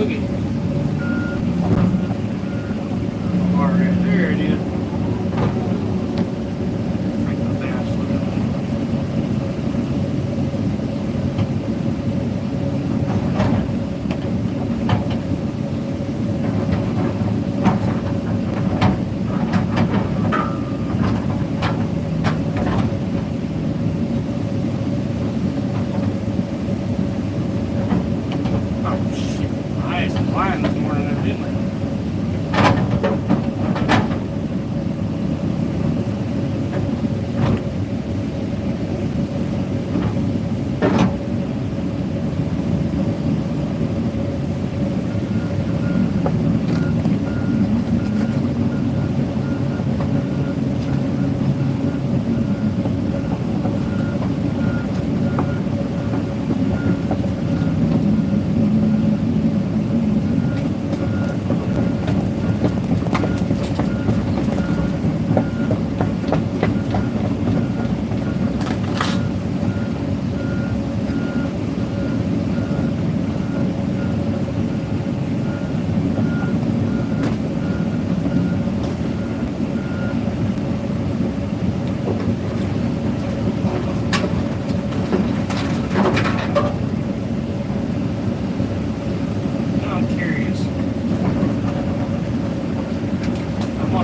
Look at it. All right, there it is. Break the dash. Look at that. Oh shit! I had some flying this morning, there, didn't I?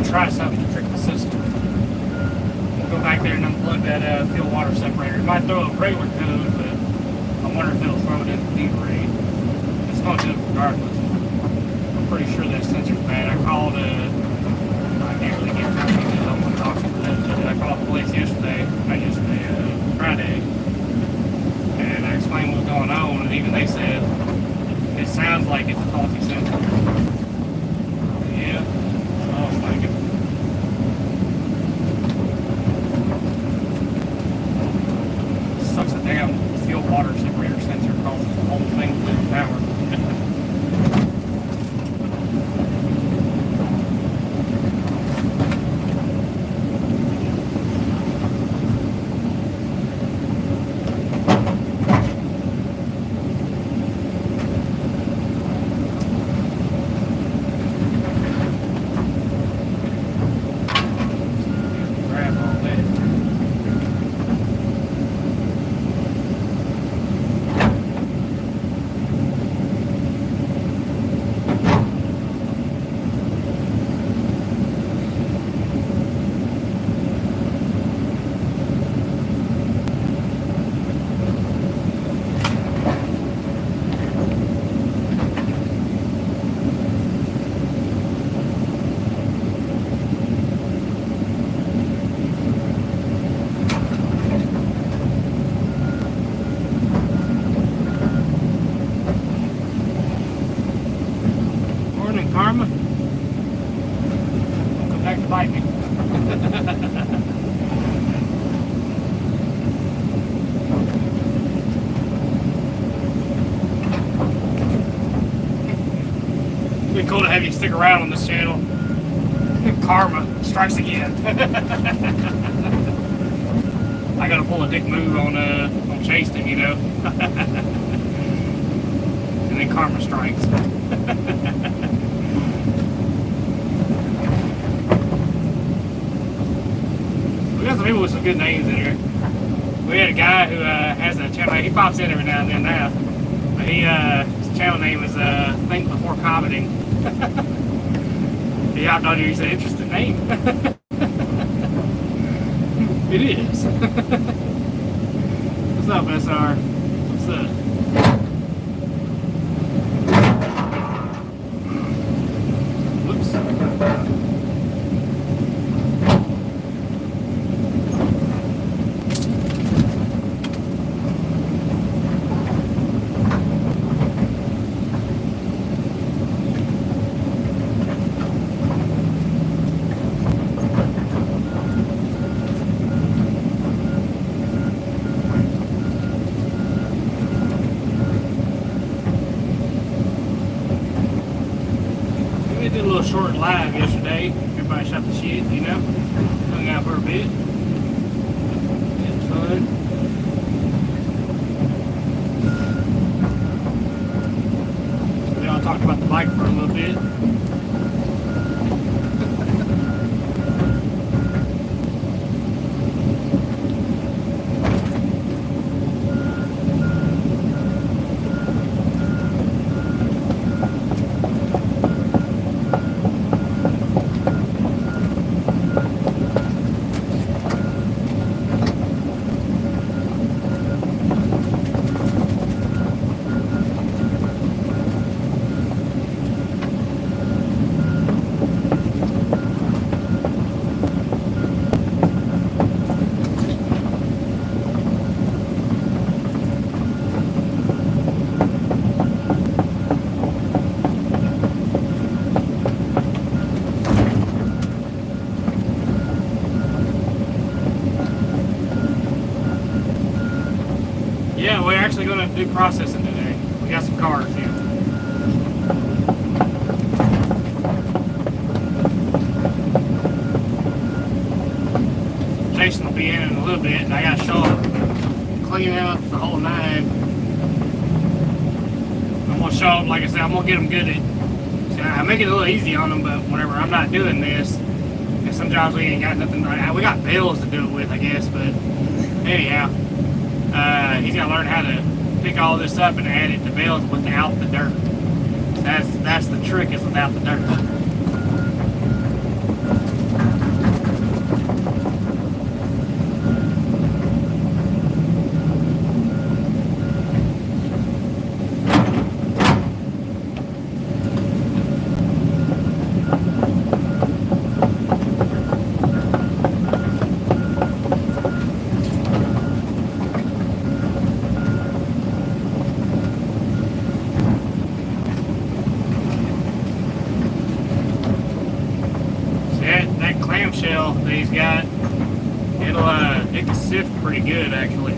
Try something to trick the system. Go back there and unplug that fuel water separator. It might throw a regular code, but I wonder if it'll throw it in the deep rate. It's going to do it regardless. I'm pretty sure that sensor's bad. I called, I can't really get time to get it on the auction for that, but I called the police yesterday, Friday, and I explained what was going on, and even they said, it sounds like it's a faulty sensor. Yeah, I was thinking. Sucks that damn fuel water separator sensor causes the whole thing to lose power. Karma. Come back to bite me. It'd be cool to have you stick around on this channel. Karma strikes again. I gotta pull a dick move on chasing, you know. And then karma strikes. We got some people with some good names in here. We had a guy who has a channel. He pops in every now and then now. But his channel name is Think Before Commenting. He hopped on here. He said, interesting name. It is. What's up, SR? What's up? Did a little short live yesterday. Everybody shot the shit, you know. Hung out for a bit. It was fun. Then I'll talk to about the bike for a little bit. Yeah, we're actually going to do processing today. We got some cars here. Jason will be in a little bit, and I got to show him clean out the whole nine. I'm going to show him, like I said, I'm going to get him good at. See, I make it a little easy on him, but whenever I'm not doing this, and some jobs we ain't got nothing. We got bills to do it with, I guess, but anyhow. He's got to learn how to pick all this up and add it to bales without the dirt. That's the trick, is without the dirt. Clamshell that he's got, it can sift pretty good actually.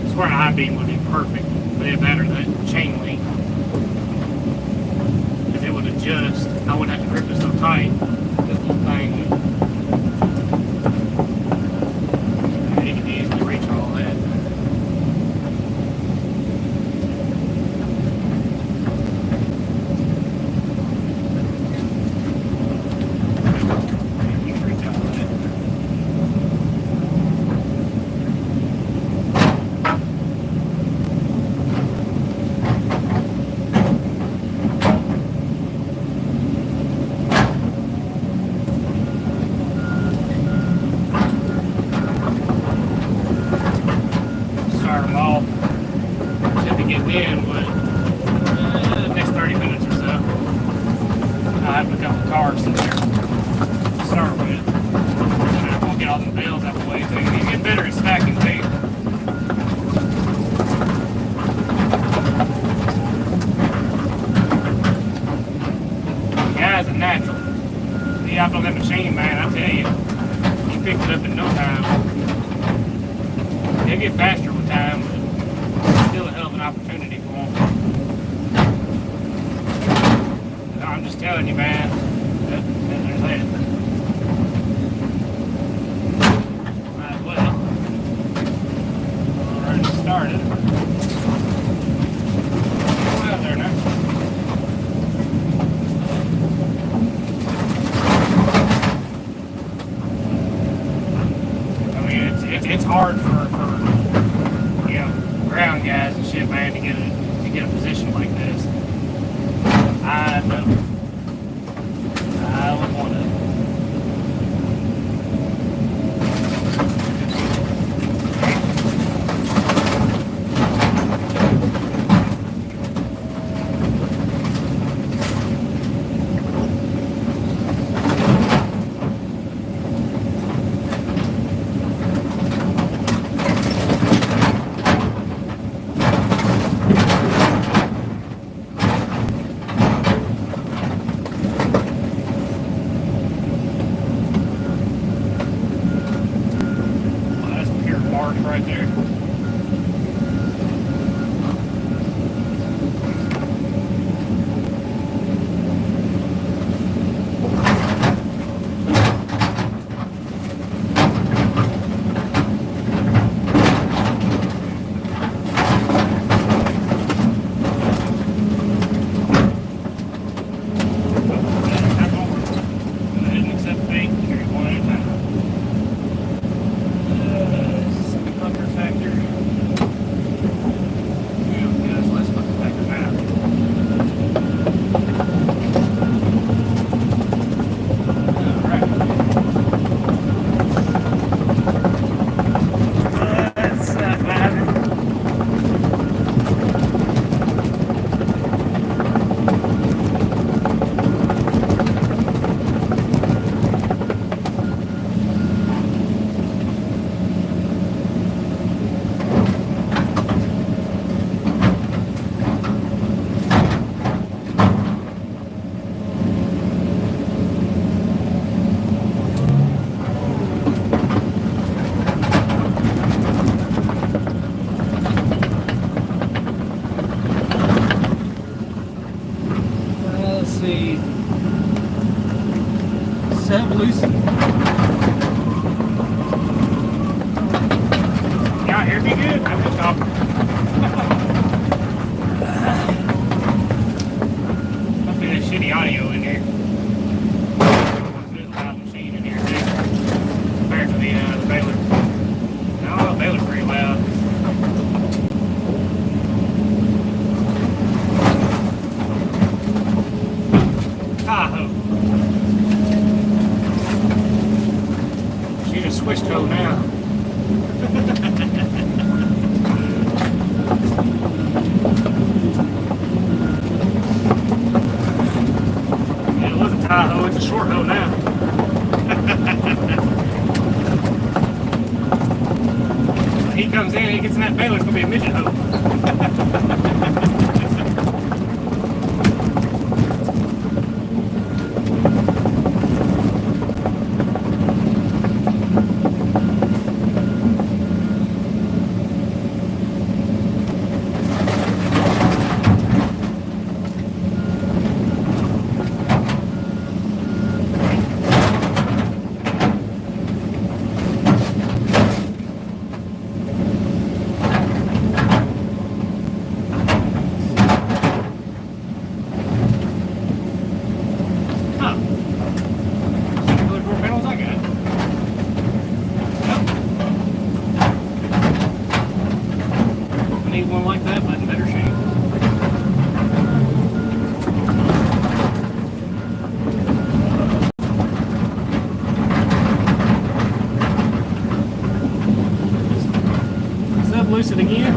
I swear an I-beam would be perfect, but it'd better than chain link. Adjust. I wouldn't have to grip it so tight. This little thing. You can easily reach all that. You can reach all that. In, but the next 30 minutes or so, I'll have a couple cars in there to start with. And I'm going to get all the bales out of the way too. He's getting better at stacking tape. The guy's a natural. He hopped on that machine, man, I tell you. He picked it up in no time. He'll get faster with time, but still a hell of an opportunity for him. I'm just telling you, man, there's that. Might as well. Already started. Go out there now. I mean, it's hard for ground guys and shit, man, to get a position like this. I know. I would want to. Right there. y'all hear me good? I'm just talking. Must be that shitty audio in here. There's a loud machine in here too. Compared to the baler. No, the baler's pretty loud. Tahoe. She just switched toe now. It wasn't Tahoe, it's a short hoe now. He comes in, he gets in that baler, it's gonna be a midget hoe. One like that, but in better shape. Subloose it again.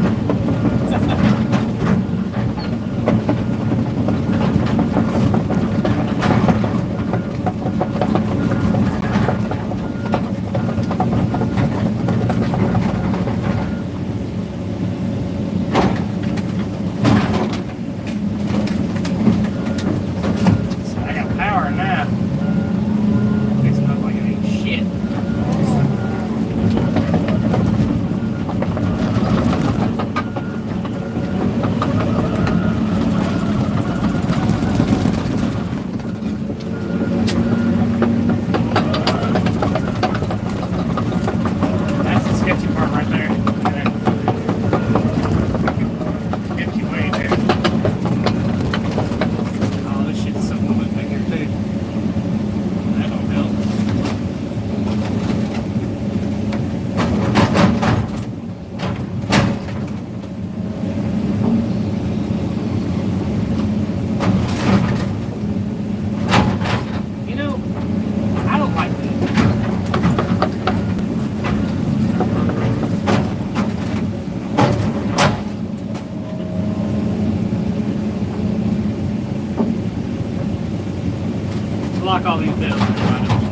Lock all these down.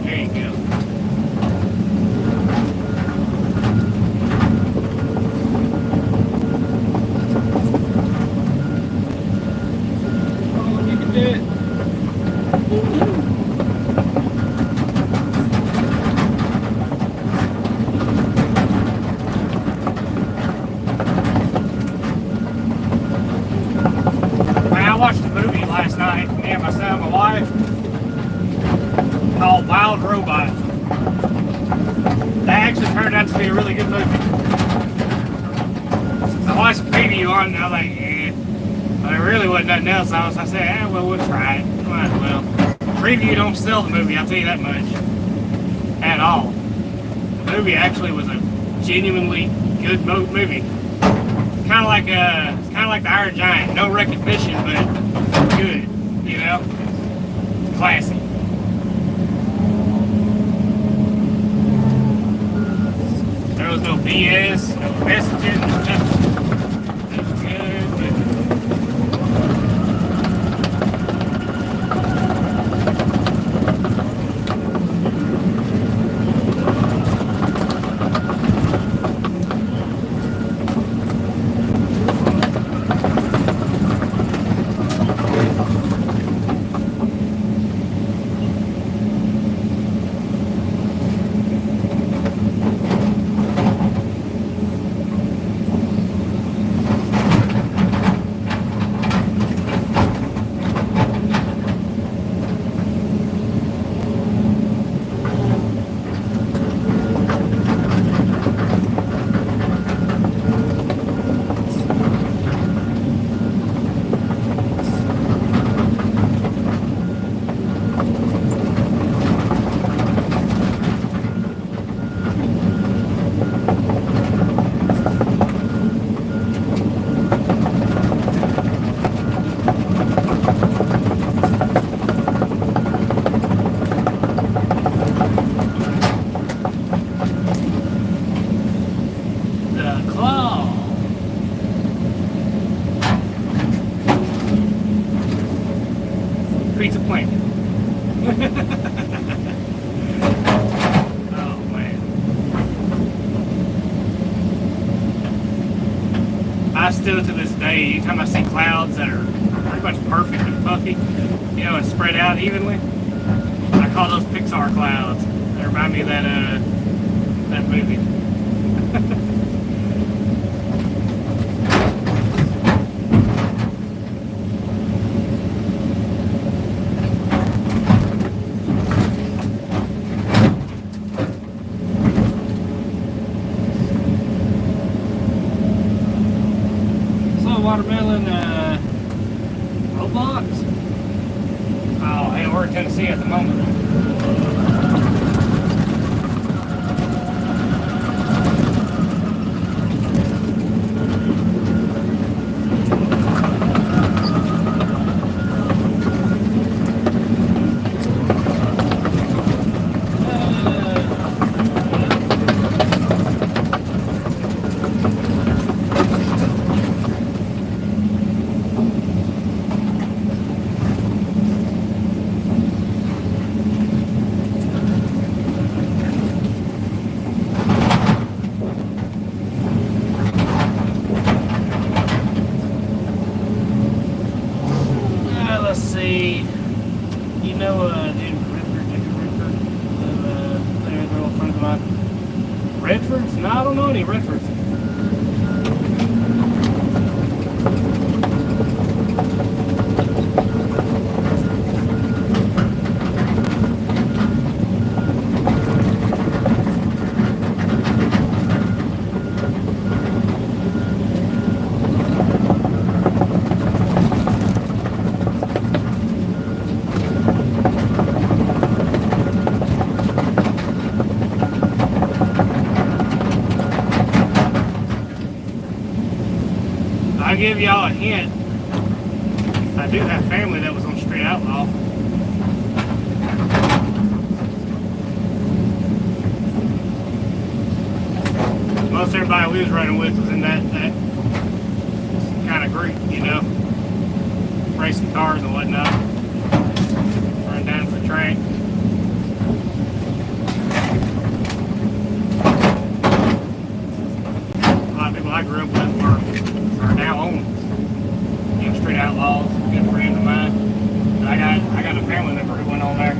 There you go. Oh, you can do it. Man, I watched a movie last night. Me and my son and my wife. Called Wild Robot. That actually turned out to be a really good movie. I watched the preview on and I was like, eh. But there really wasn't nothing else. I said, well, we'll try it. Might as well. Preview don't sell the movie, I'll tell you that much. At all. The movie actually was a genuinely good movie. It's kind of like the Iron Giant. No recognition, but good. You know? Classic. There was no BS, no messaging, nothing. It was good, but Outlaws. Pizza plant. Oh man. I still to this day, anytime I see clouds that are pretty much perfect and puffy, you know, and spread out evenly, I call those Pixar clouds. They remind me of that movie. Watermelon Roblox. Oh, hey, we're in Tennessee at the moment. Let's see. You know, dude, they're little friends of mine. Redfords? No, I don't know any Redfords. I'll give y'all a hint. I do have family that was on Street Outlaw. Most everybody we was running with was in that kind of group, you know, racing cars and whatnot, running down to the track. A lot of people I grew up with are now on, you know, Street Outlaws, good friends of mine. And I got a family member who went on there.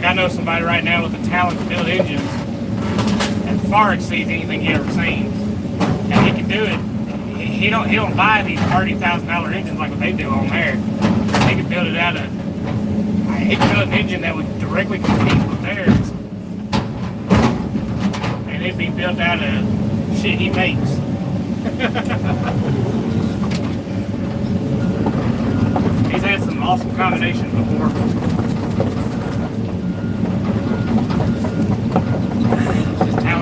I know somebody right now with the talent to build engines that far exceeds anything you ever seen, and he can do it. He don't buy these $30,000 engines like what they do on there. He can build it out of. He can build an engine that would directly compete with theirs, and it'd be built out of shit he makes. He's had some awesome combinations before.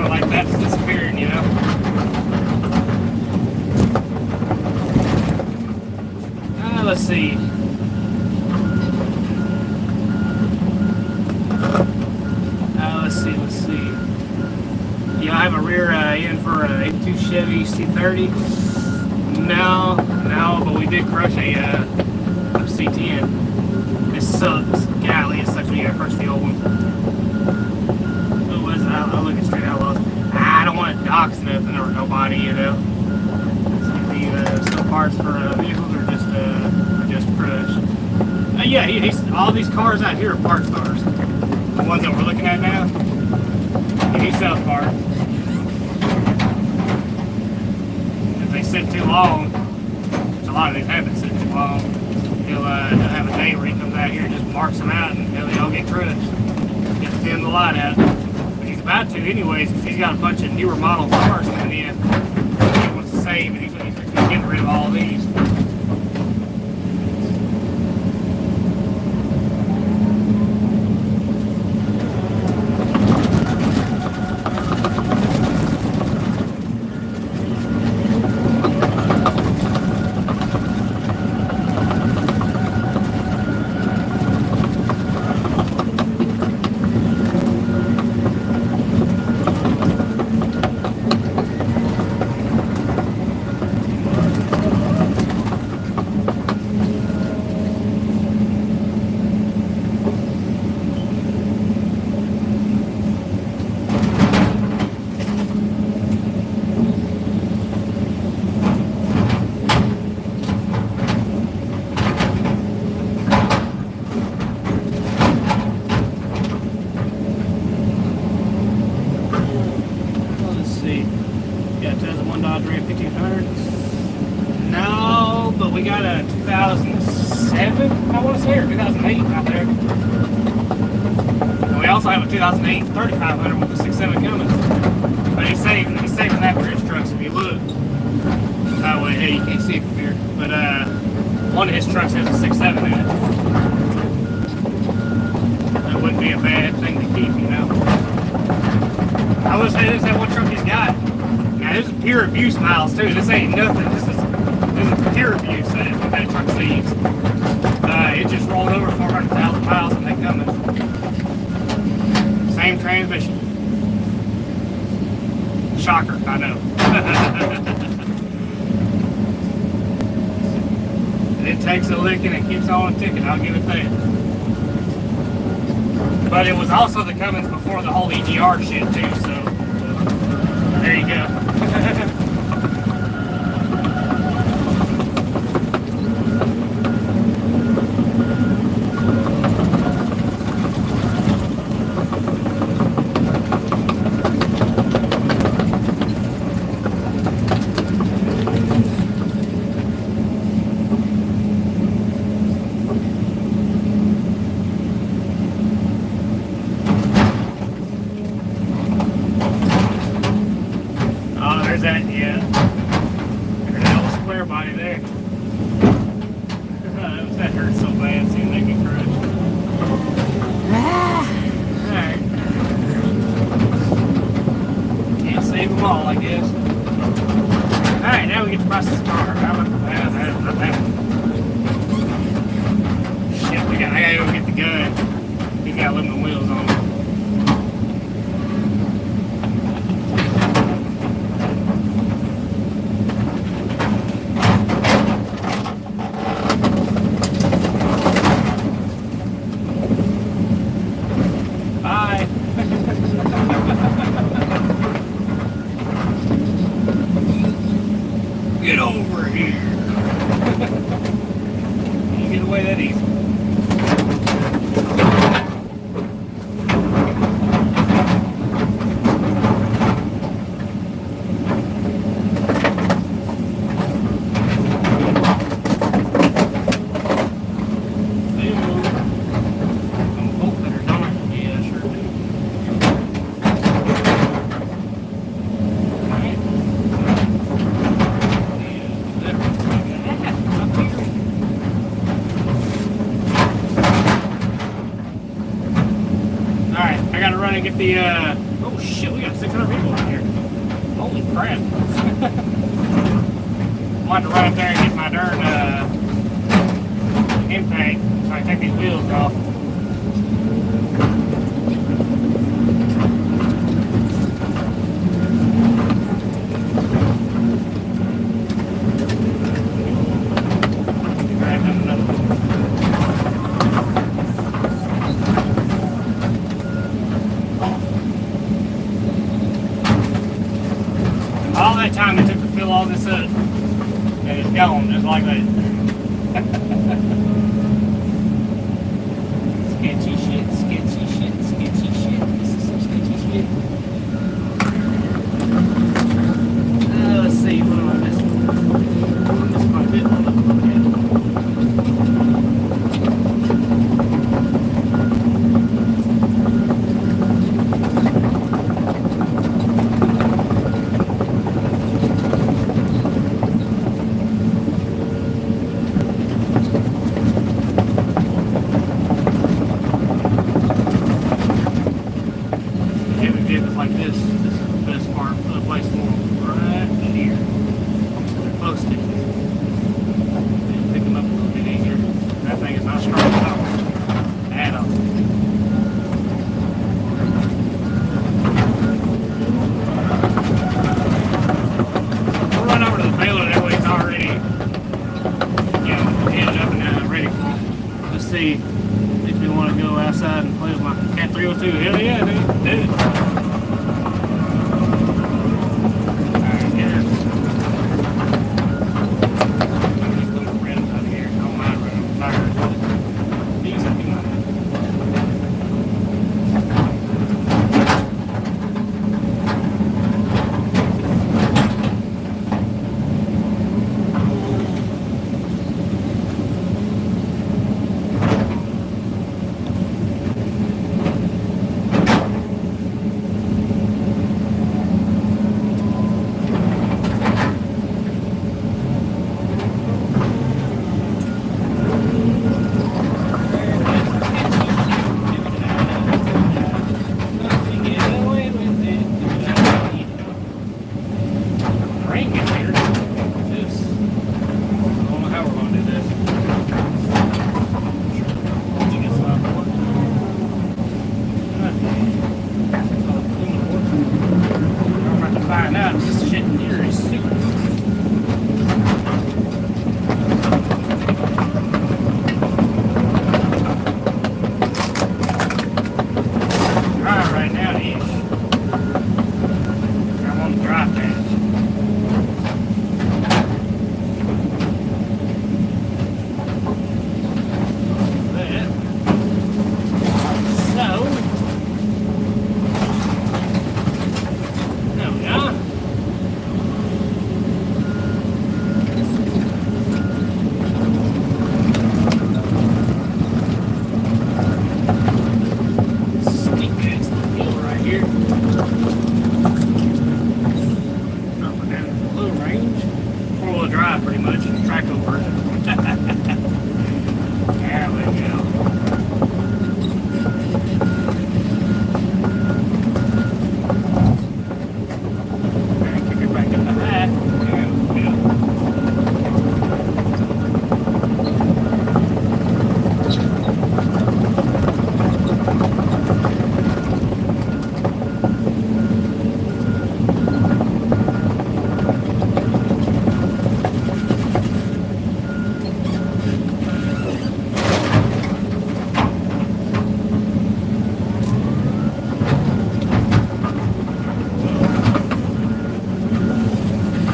Like that's disappearing, you know. Let's see. Let's see. Yeah, I have a rear end for a 82 Chevy C30. No, but we did crush a C10. It sucks. Golly, it sucks when you gotta crush the old one. I'll look at Street Outlaws. I don't want to dox nothing or nobody, you know. Some parts for vehicles are just crushed. Yeah, all these cars out here are parts cars. The ones that we're looking at now, he sells parts. If they sit too long, which a lot of these have been sitting too long, he'll have a day where he comes out here and just marks them out and they'll all get crushed. Get to dim the light out. About to anyways, because he's got a bunch of newer model cars coming in. He wants to save, and he's getting rid of all of these. I want to say, 2008 out there. And we also have a 2008 3500 with the 6.7 Cummins. But he's saving that for his trucks if you look. Oh, wait, hey, you can't see it from here. But one of his trucks has a 6.7 in it. That wouldn't be a bad thing to keep, you know. I would say this is that one truck he's got. Now, this is pure abuse miles, too. This ain't nothing. This is pure abuse. That is what that truck sees. It just rolled over 400,000 miles and they coming. Same transmission. Shocker, I know. It takes a licking and keeps on ticking, I'll give it that. But it was also the Cummins before the whole EGR shit too, so there you go. Get the oh shit, we got 600 people in here. Holy crap. I'm going to run up there and get my darn Impending so I can take these wheels off. Time it took to fill all this up, and it's gone just like that. Sketchy shit, sketchy shit, sketchy shit. This is some sketchy shit. Let's see, what am I missing? I'm missing my bit on the Sweet ass little hill right here. Dropping down to the low range. 4-wheel drive pretty much, track over. There we go. Alright, kick it back up the high. There we go.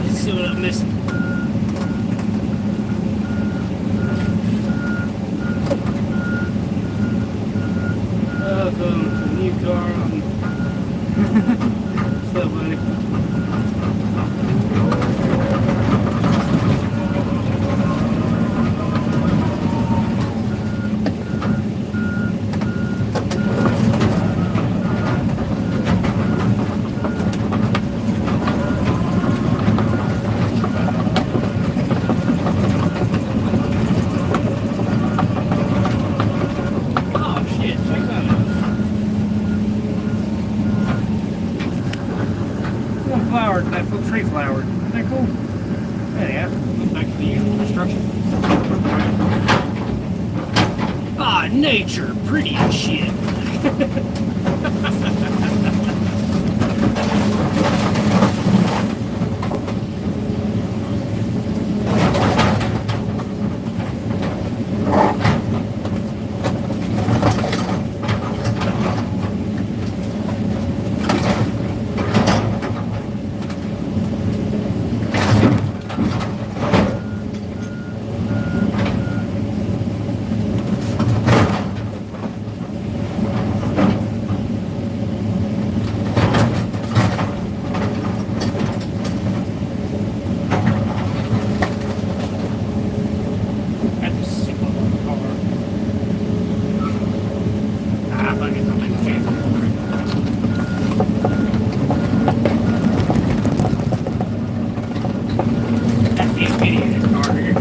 Let's see what I'm missing. Welcome to the new car. What's up, buddy? Oh shit, check that out. One flowered, that full tree flowered. Isn't that cool? Yeah, look back to the construction. Ah, nature, pretty as shit. That's a sick little car. Ah, fuck it, I'll make a chance. That's the Impending in this car here.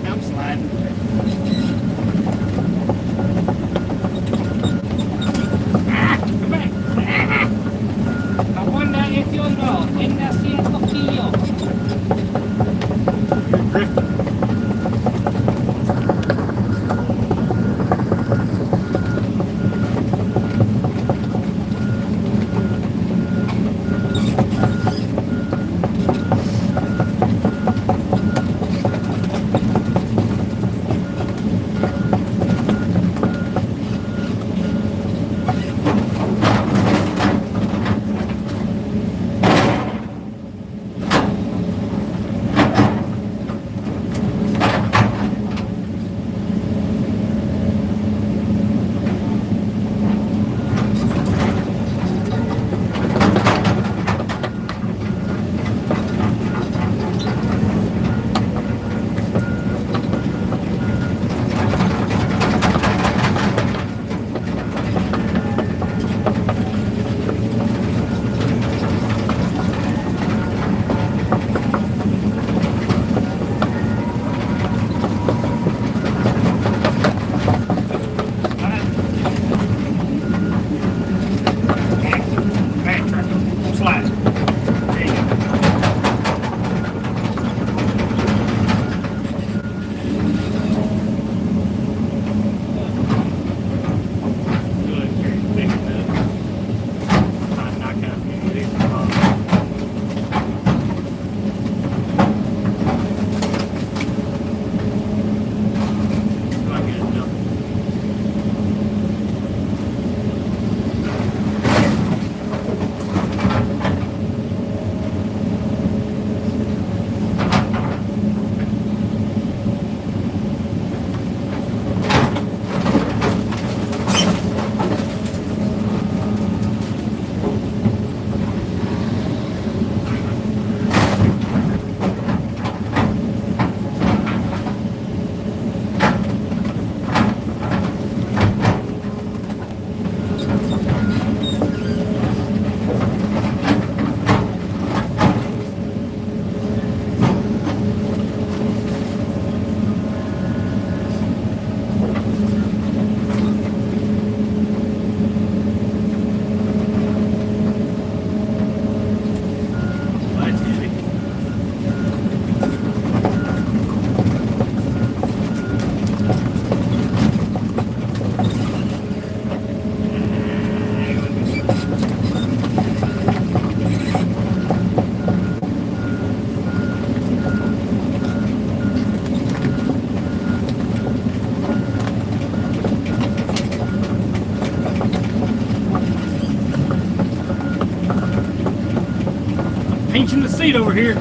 I'm sliding. Ah, come back. I wonder if you'll know in the circle. You're drifting. pinching the seat over here.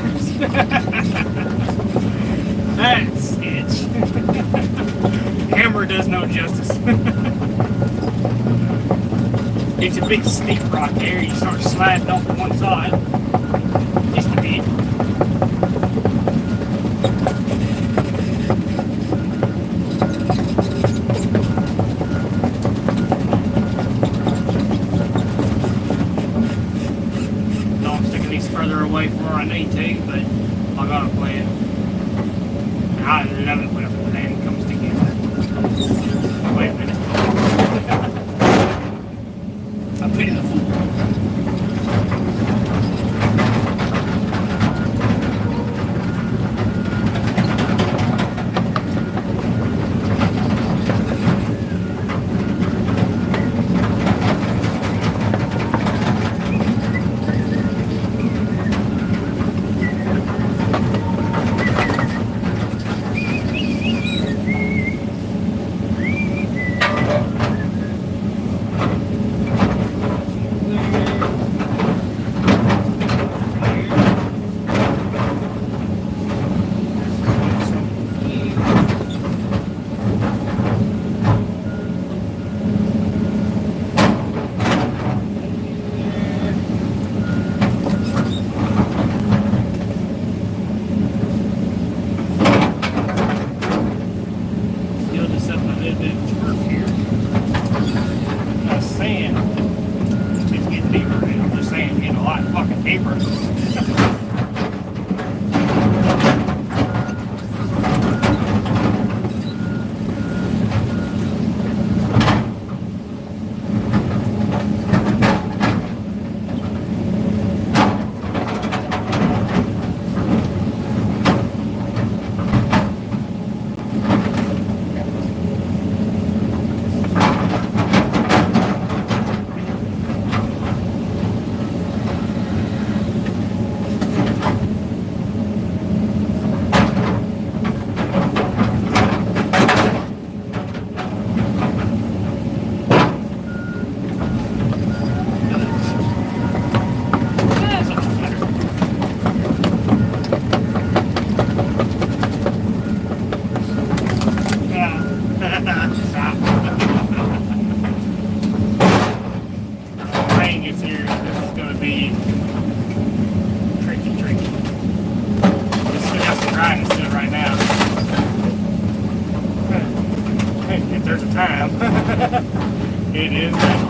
That's itch. Hammer does no justice. It's a big steep rock there. You start sliding off to one side. Just a bit. No, I'm sticking these further away from where I need to, but I got a plan. I love it when a plan comes together. Wait a minute. A bit of a fool. It is now.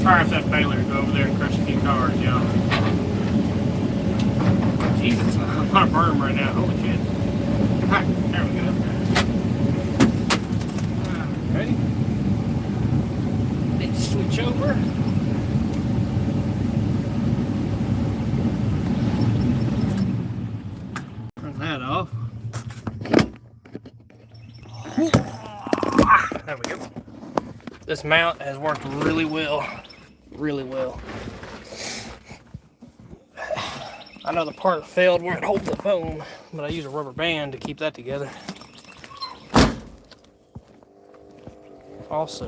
Fire up that baler, go over there and crush a few cars, y'all. Jesus, I'm on a burn right now. Holy shit. Alright, there we go. Ready? Need to switch over. Turn that off. There we go. This mount has worked really well. Really well. I know the part failed where it holds the foam, but I use a rubber band to keep that together. Also,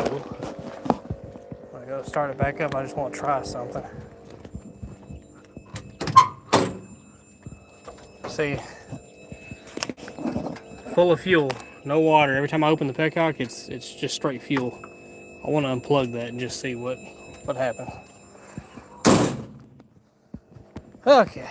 when I go to start it back up, I just want to try something. See, full of fuel, no water. Every time I open the petcock, it's just straight fuel. I want to unplug that and just see what happens. Okay.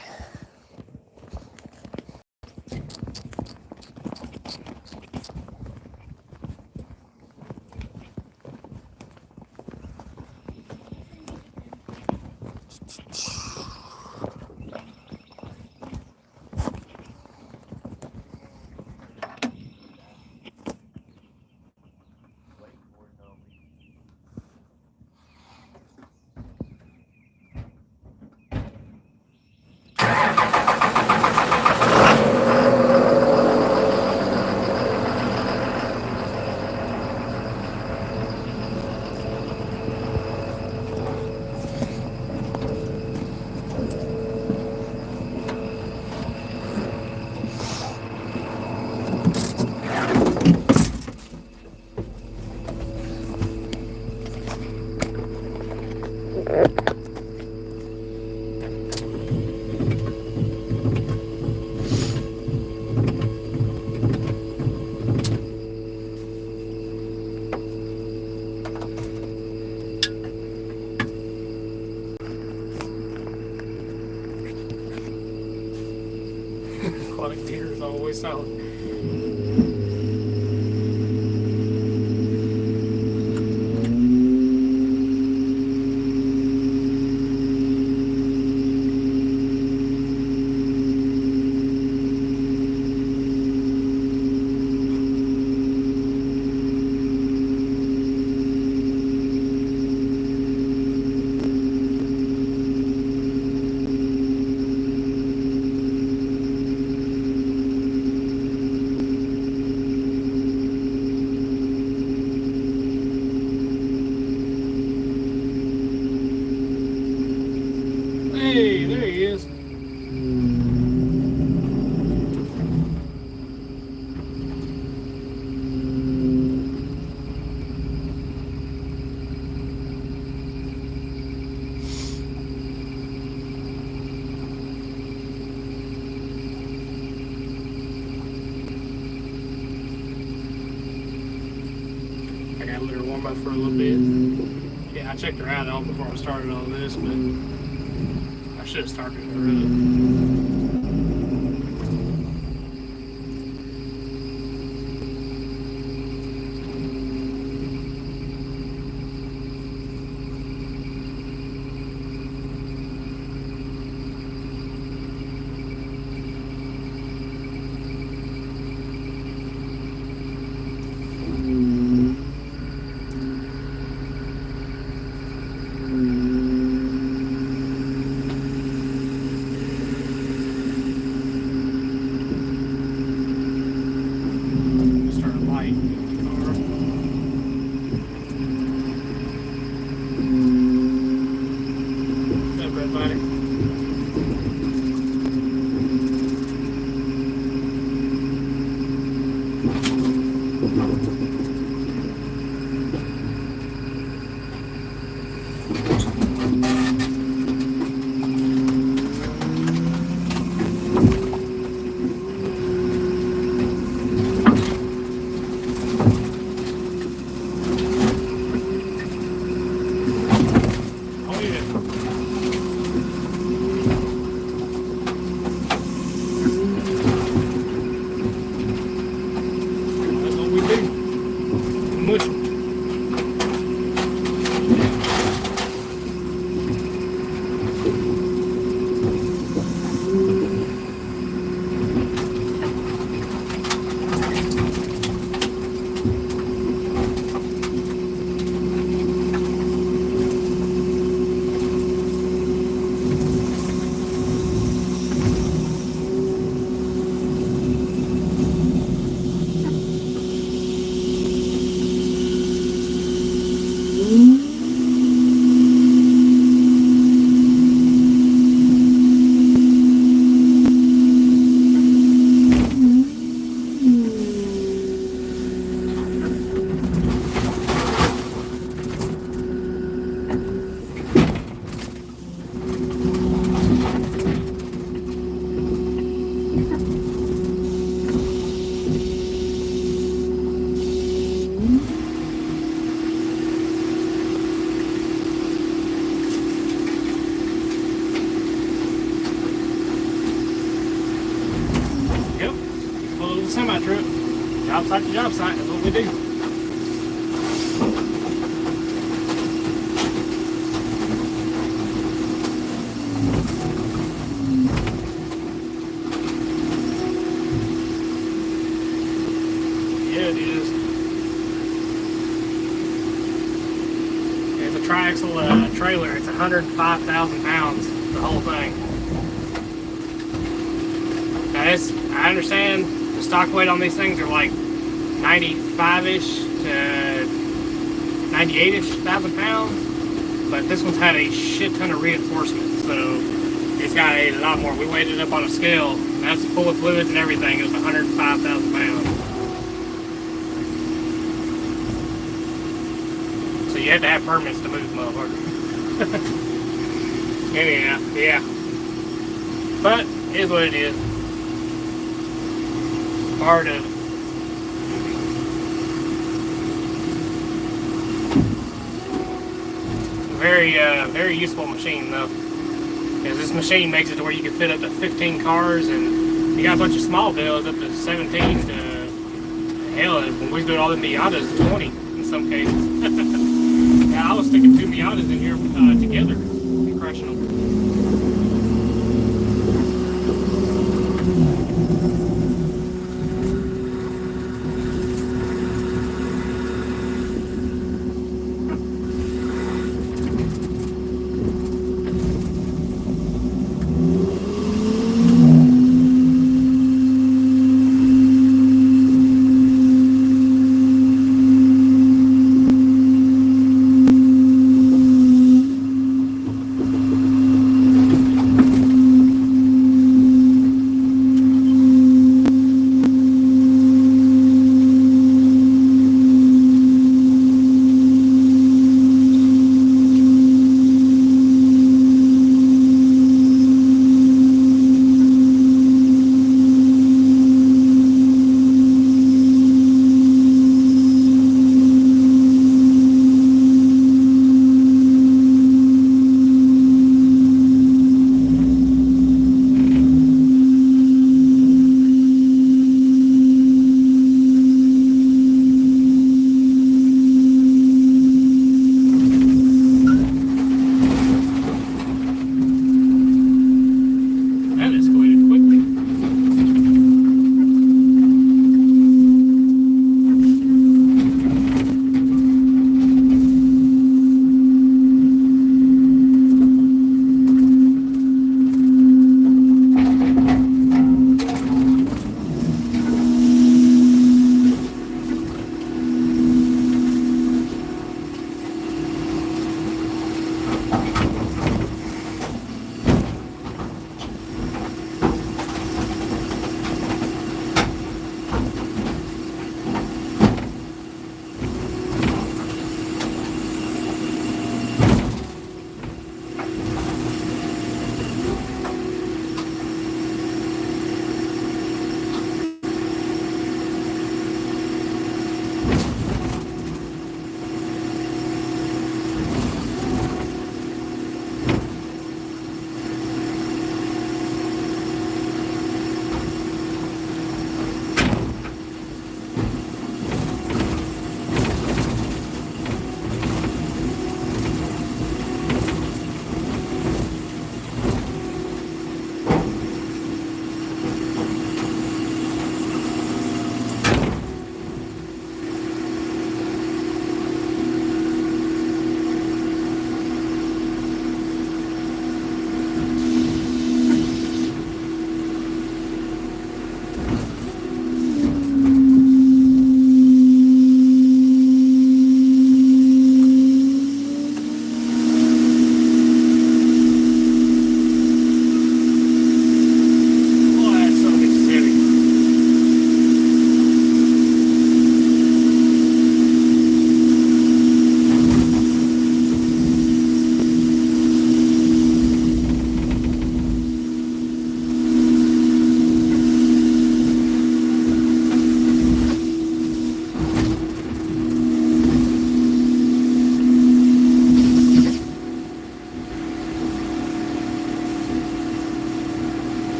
Aquatic deer is always solid. Hey, there he is. I got to let her warm up for a little bit. Yeah, I checked her out all before I started all this, but I should have started her up. job site to job site. That's what we do. Yeah, it is. It's a triaxle trailer. It's 105,000 pounds, the whole thing. Now, I understand the stock weight on these things are like 95-ish to 98-ish thousand pounds, but this one's had a shit ton of reinforcement, so it's got a lot more. We weighed it up on a scale. That's full of fluids and everything. It was 105,000 pounds. So you had to have permits to move, motherfucker. Anyhow, yeah. But it is what it is. Part of it. Very useful machine though. Because this machine makes it to where you can fit up to 15 cars, and you got a bunch of small bills up to 17 to hell. When we was doing all the Miatas, 20 in some cases. Yeah, I was sticking 2 Miatas in here together and crushing them.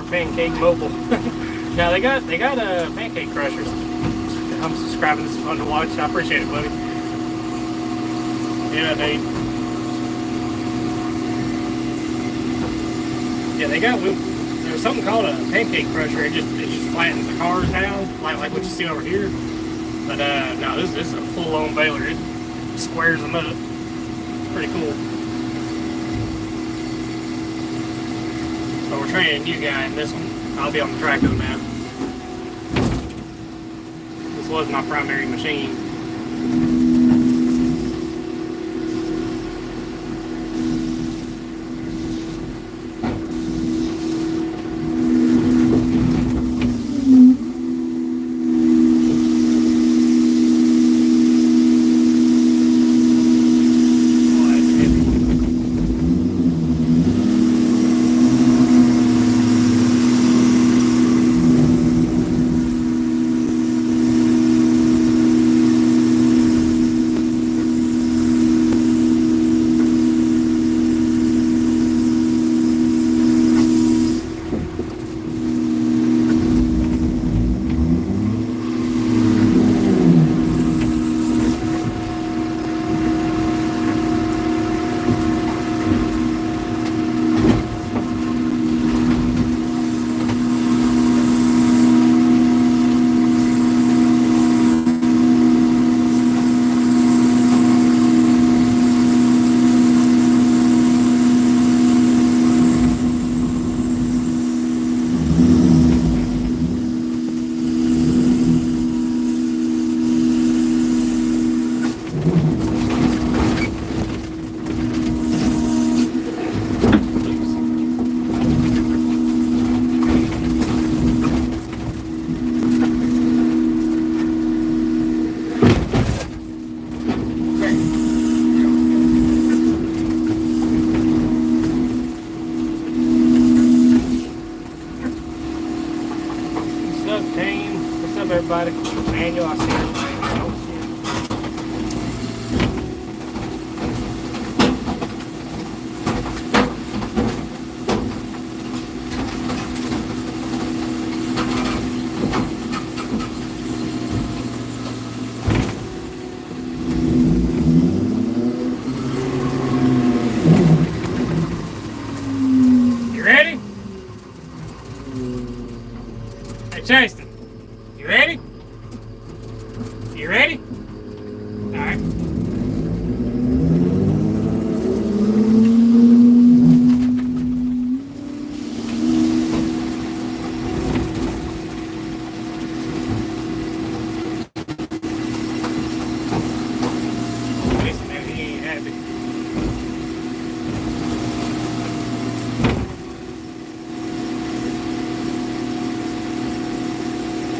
Pancake Mobile. Now they got pancake crushers. I'm subscribing. This is fun to watch. I appreciate it, buddy. Yeah, they got. There's something called a pancake crusher. It just flattens the cars down, like what you see over here. But no, this is a full-on baler. It squares them up. It's pretty cool. So we're training a new guy in this one. I'll be on the track with him now. This was my primary machine. Everybody, Manuel, I see everybody. I don't see it. You ready? Hey, Chaston. You ready? You ready? Alright. Listen, man, he ain't happy.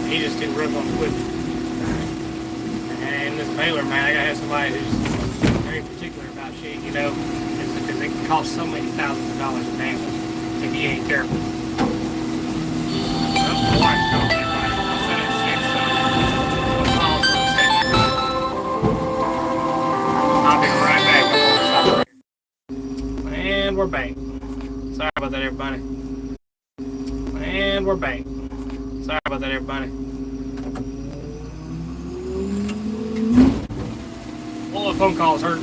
He just didn't rip on the whip. And this baler, man, I gotta have somebody who's very particular about shit, you know, because it can cost so many thousands of dollars of damage if you ain't careful. Well, the wife's calling me right. I'll send it 6, so I'll pause for a second. I'll be right back. And we're back. Sorry about that, everybody. And we're back. Sorry about that, everybody. All the phone calls hurt.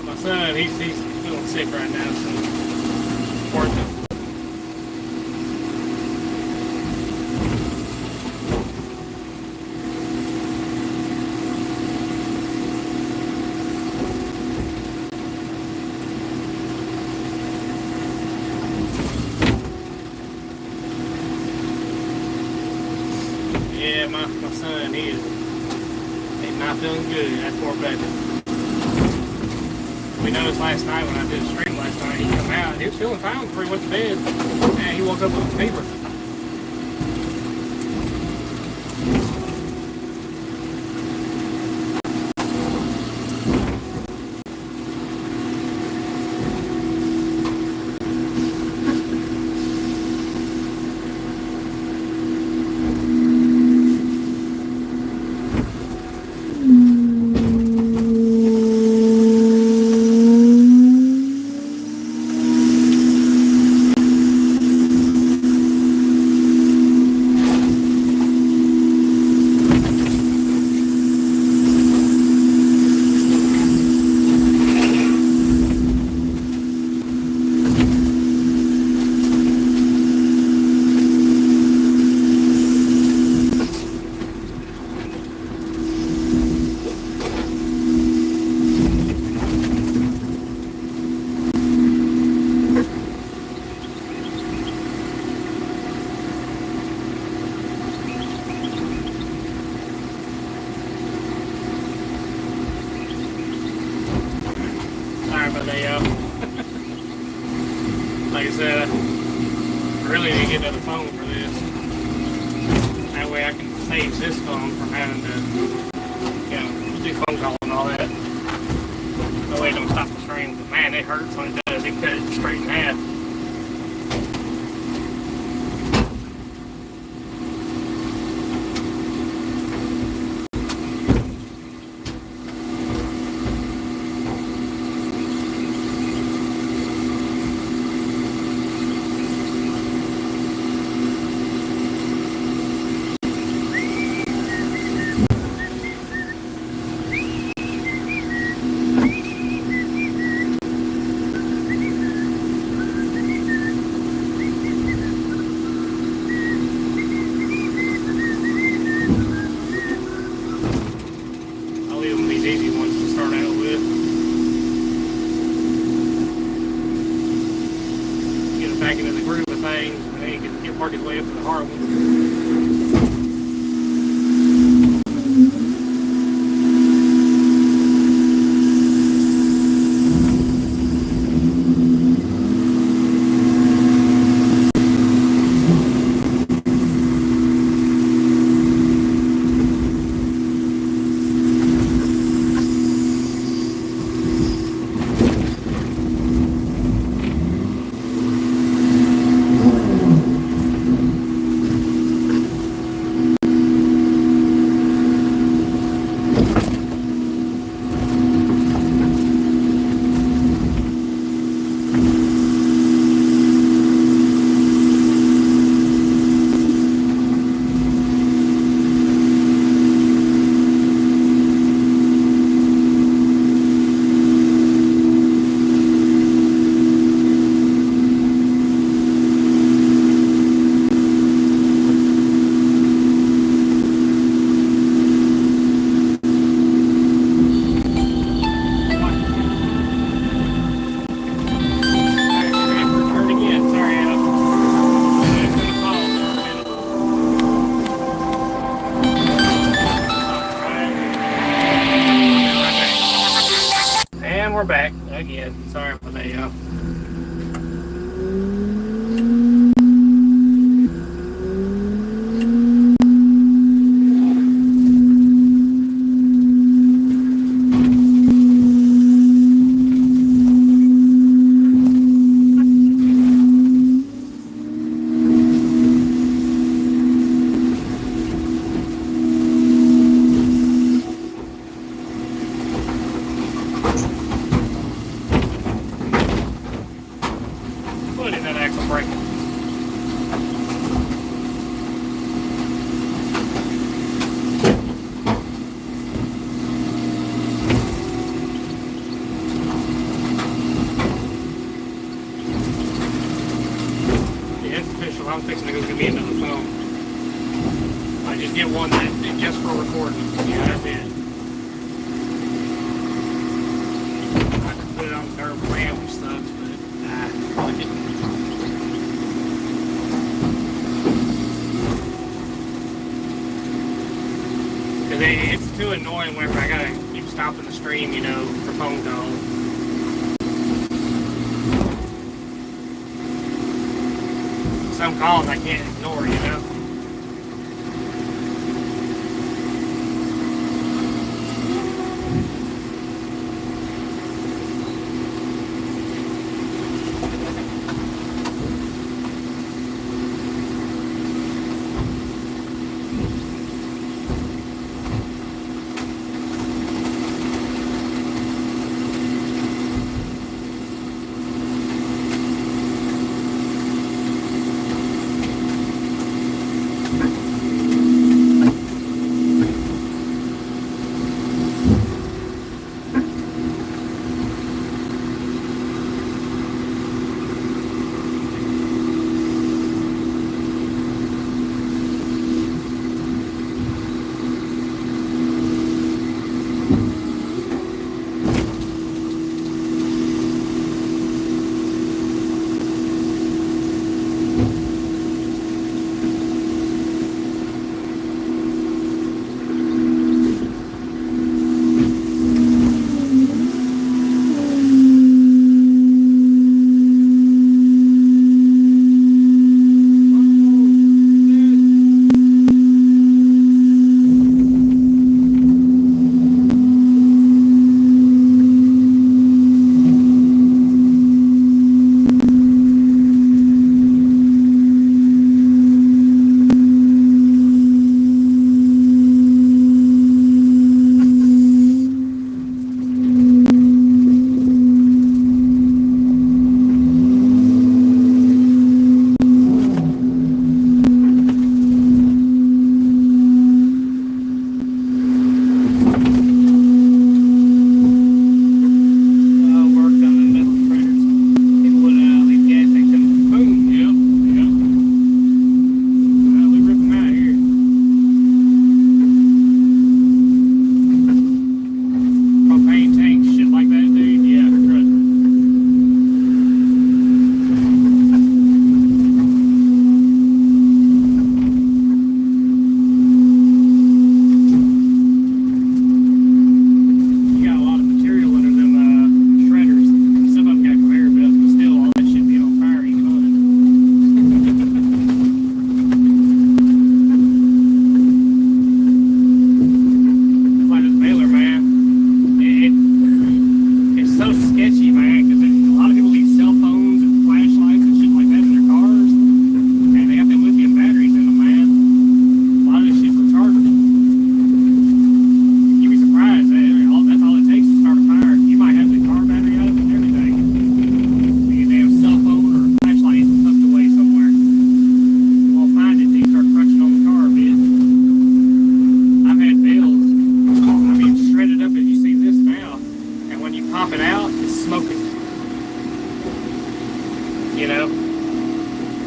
My son, he's feeling sick right now, so it's worth it. Yeah, my son, he's not feeling good. That poor baby. We noticed last night when I did a stream last night, he came out, he was feeling fine before he went to bed. And he woke up with a fever. like I said, I really need to get another phone for this. That way I can save this phone from having to, do phone calls and all that. That way it don't stop the stream. But man, it hurts when it does. It cut it straight in half. We're back again. Sorry about that, y'all. I'm fixing to go get me another phone. I just get one that just for recording. Yeah, that's it. I could put it on their RAM and stuff, but fuck it. Cause it's too annoying whenever I gotta keep stopping the stream, for phone calls. Some calls I can't ignore,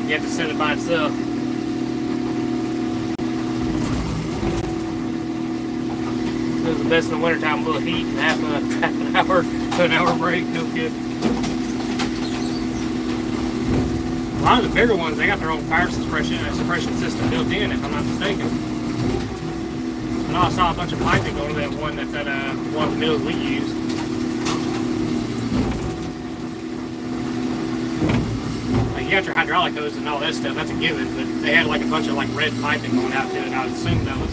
You have to set it by itself. It's the best in the wintertime, a little heat, and half an hour to an hour break, no good. A lot of the bigger ones, they got their own fire suppression system built in, if I'm not mistaken. I know I saw a bunch of piping going to that one that's at one of the mills we used. Like, you got your hydraulic hose and all that stuff, that's a given, but they had like a bunch of like red piping going out to it, and I would assume that was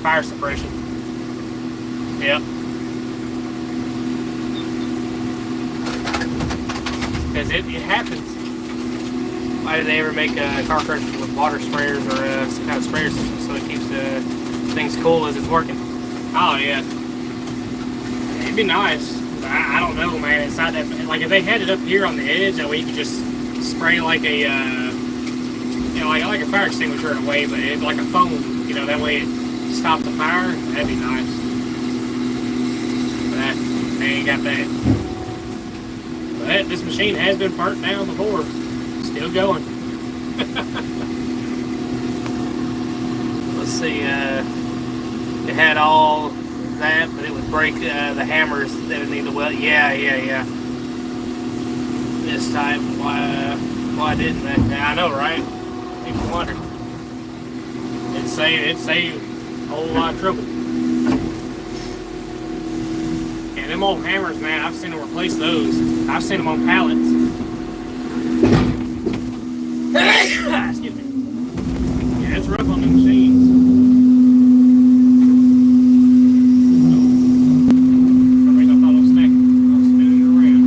fire suppression. Yep. Because it happens. Why do they ever make car compressors with water sprayers or some kind of sprayer system so it keeps things cool as it's working? Oh yeah. It'd be nice. I don't know, man. Inside that, like if they had it up here on the edge, that way you could just spray like a, you know, like a fire extinguisher in a way, but it's like a foam. You know, that way it stops the fire. That'd be nice. They ain't got that. But this machine has been burnt down before. Still going. Let's see. It had all that, but it would break the hammers that would need to weld. Yeah. This time, why didn't they? I know, right? People wonder. It'd save a whole lot of trouble. Them old hammers, man, I've seen them replace those. I've seen them on pallets. Excuse me. Yeah, it's rough on the machines. Everybody's up all those snacks. I'm spinning around.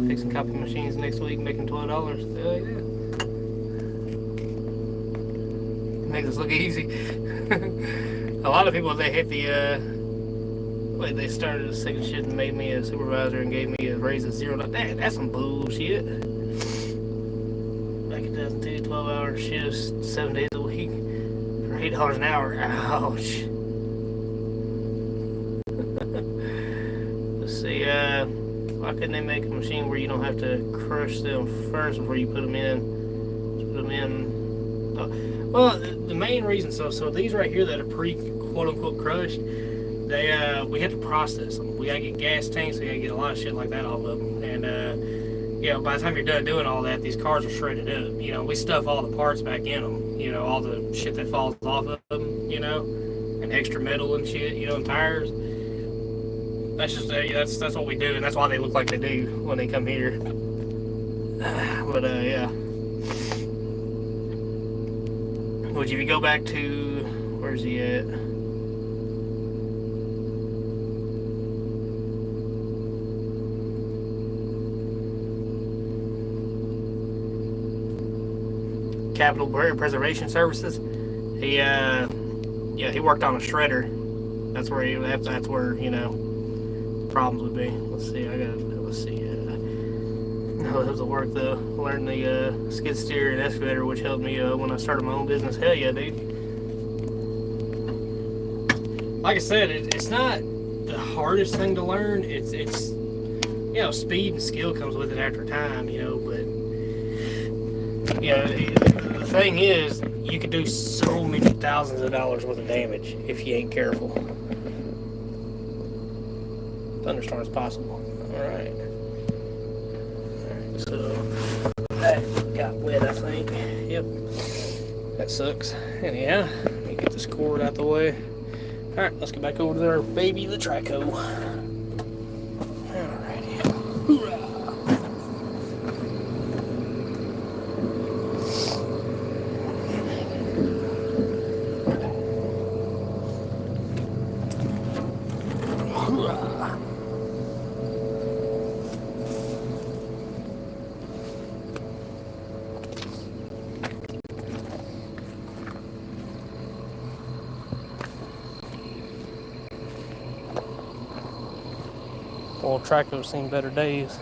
fixing copy machines next week, making $12. Hell yeah. Makes us look easy. A lot of people, they hate the like they started a second shift and made me a supervisor and gave me a raise of $0. That's some bullshit. Back in 2002, 12-hour shifts, 7 days a week for $8 an hour. Ouch. Let's see, why couldn't they make a machine where you don't have to crush them first before you put them in? Just put them in. Oh. Well, the main reason, so these right here that are quote-unquote crushed, we have to process them. We gotta get gas tanks, we gotta get a lot of shit like that off of them. And by the time you're done doing all that, these cars are shredded up. We stuff all the parts back in them. All the shit that falls off of them. And extra metal and shit. And tires. That's just that's what we do, and that's why they look like they do when they come here. But yeah. Which if you go back to, where's he at? Capital Preservation Services. He he worked on a shredder. That's where problems would be. Let's see. It was a work though. Learned the skid steer and excavator, which helped me when I started my own business. Hell yeah, dude. Like I said, it's not the hardest thing to learn. It's speed and skill comes with it after time, but the thing is, you could do so many thousands of dollars worth of damage if you ain't careful. Thunderstorm is possible. Alright. So that got wet, I think. Yep. That sucks. Anyhow, let me get this cord out the way. Alright, let's get back over to our baby, the Traco. Alrighty. Hoorah! Well, Traco's seen better days.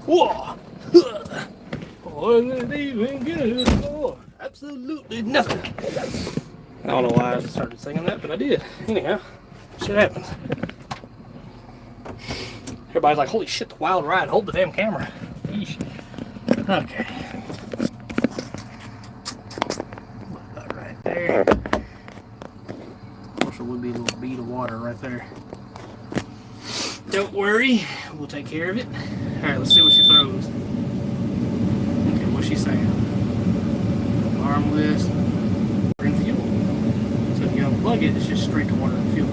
Whoa! Wasn't even good for absolutely nothing. I don't know why I started singing that, but I did. Anyhow, shit happens. Everybody's like, holy shit, the wild ride. Hold the damn camera. Yeesh. Okay. About right there. Also would be a little bead of water right there. Don't worry. We'll take care of it. Alright, let's see what she throws. Okay, what's she saying? Arm list. Bring fuel. So if you unplug it, it's just straight to water and fuel.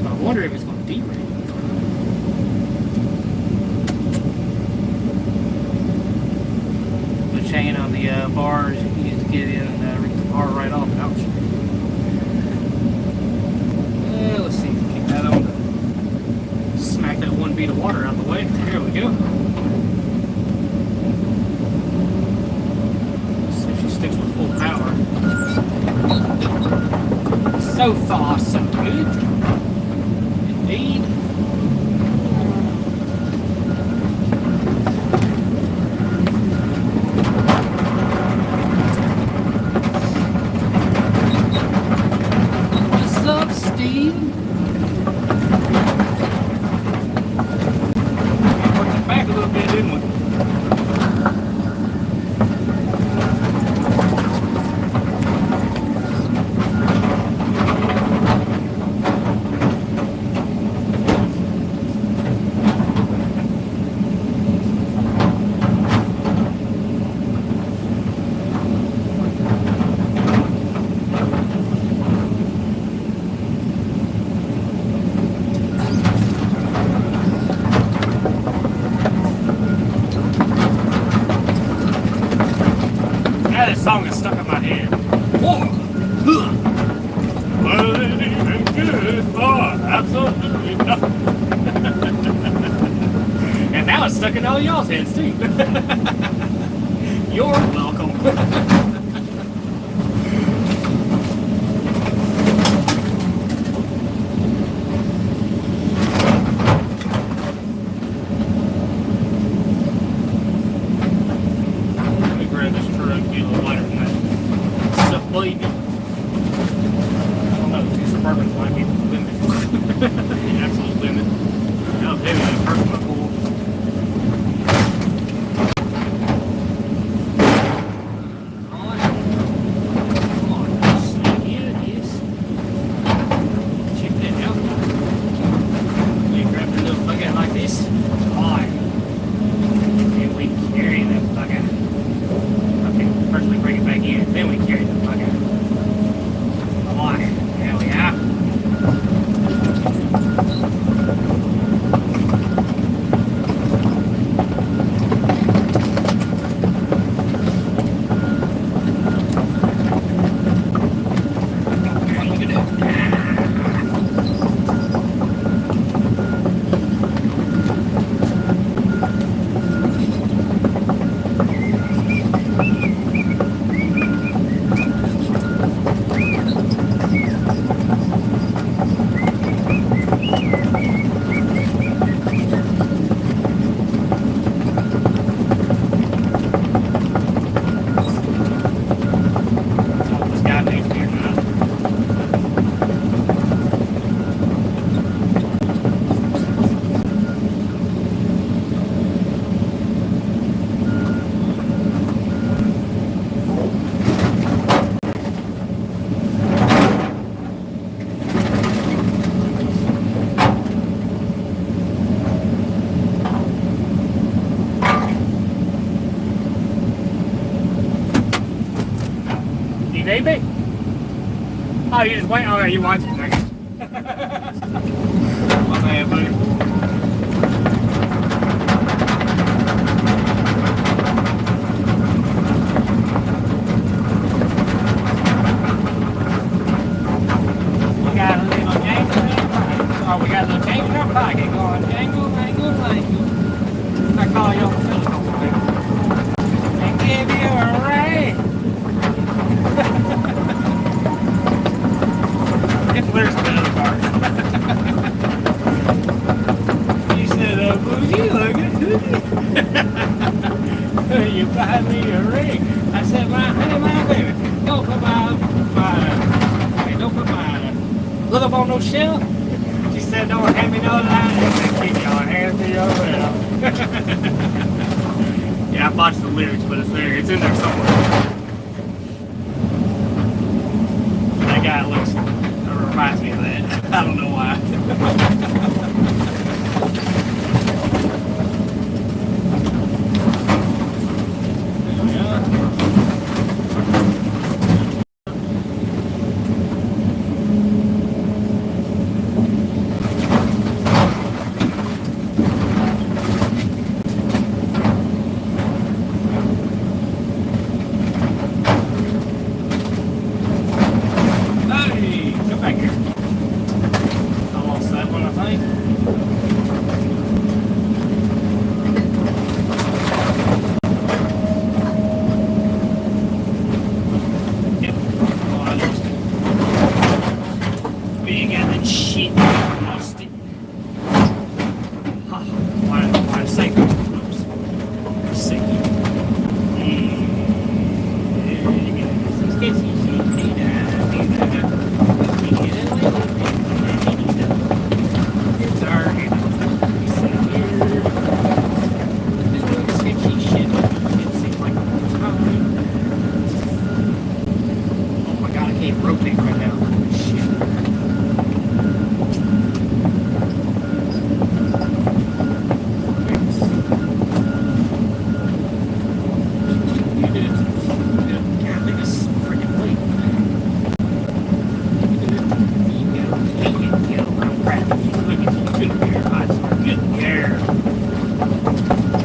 So I wonder if it's going to derail. Chain on the bars you can use to get in and rip the bar right off. Ouch. Let's see, keep that on. Smack that one bead of water out the way. There we go. Let's see if she sticks with full power. So far, so good. Indeed. song is stuck in my head. Whoa. Well, it ain't good for absolutely nothing. And now it's stuck in all y'all's heads too. You're welcome. Let me grab this truck and get a little lighter than that. Stuff bleeding. I don't know, two Suburbans might be limit. Absolute limit. How heavy that first one pulled. Baby? Oh, you just wait? Oh, you watching? My bad, buddy. We got a little jangle in our pocket. Oh, we got a little jangle in our pocket going. Jangle, jangle, jangle. I call you on the telephone. And give you a ring. Where's the other part? You said, bougie looking. You buy me a ring. I said, hey, my baby, don't put my look up on no shelf. She said, don't hand me no line. I said, keep your hands to your belt. Yeah, I botched the lyrics, but it's there. It's in there somewhere. That guy looks... reminds me of that. I don't know why.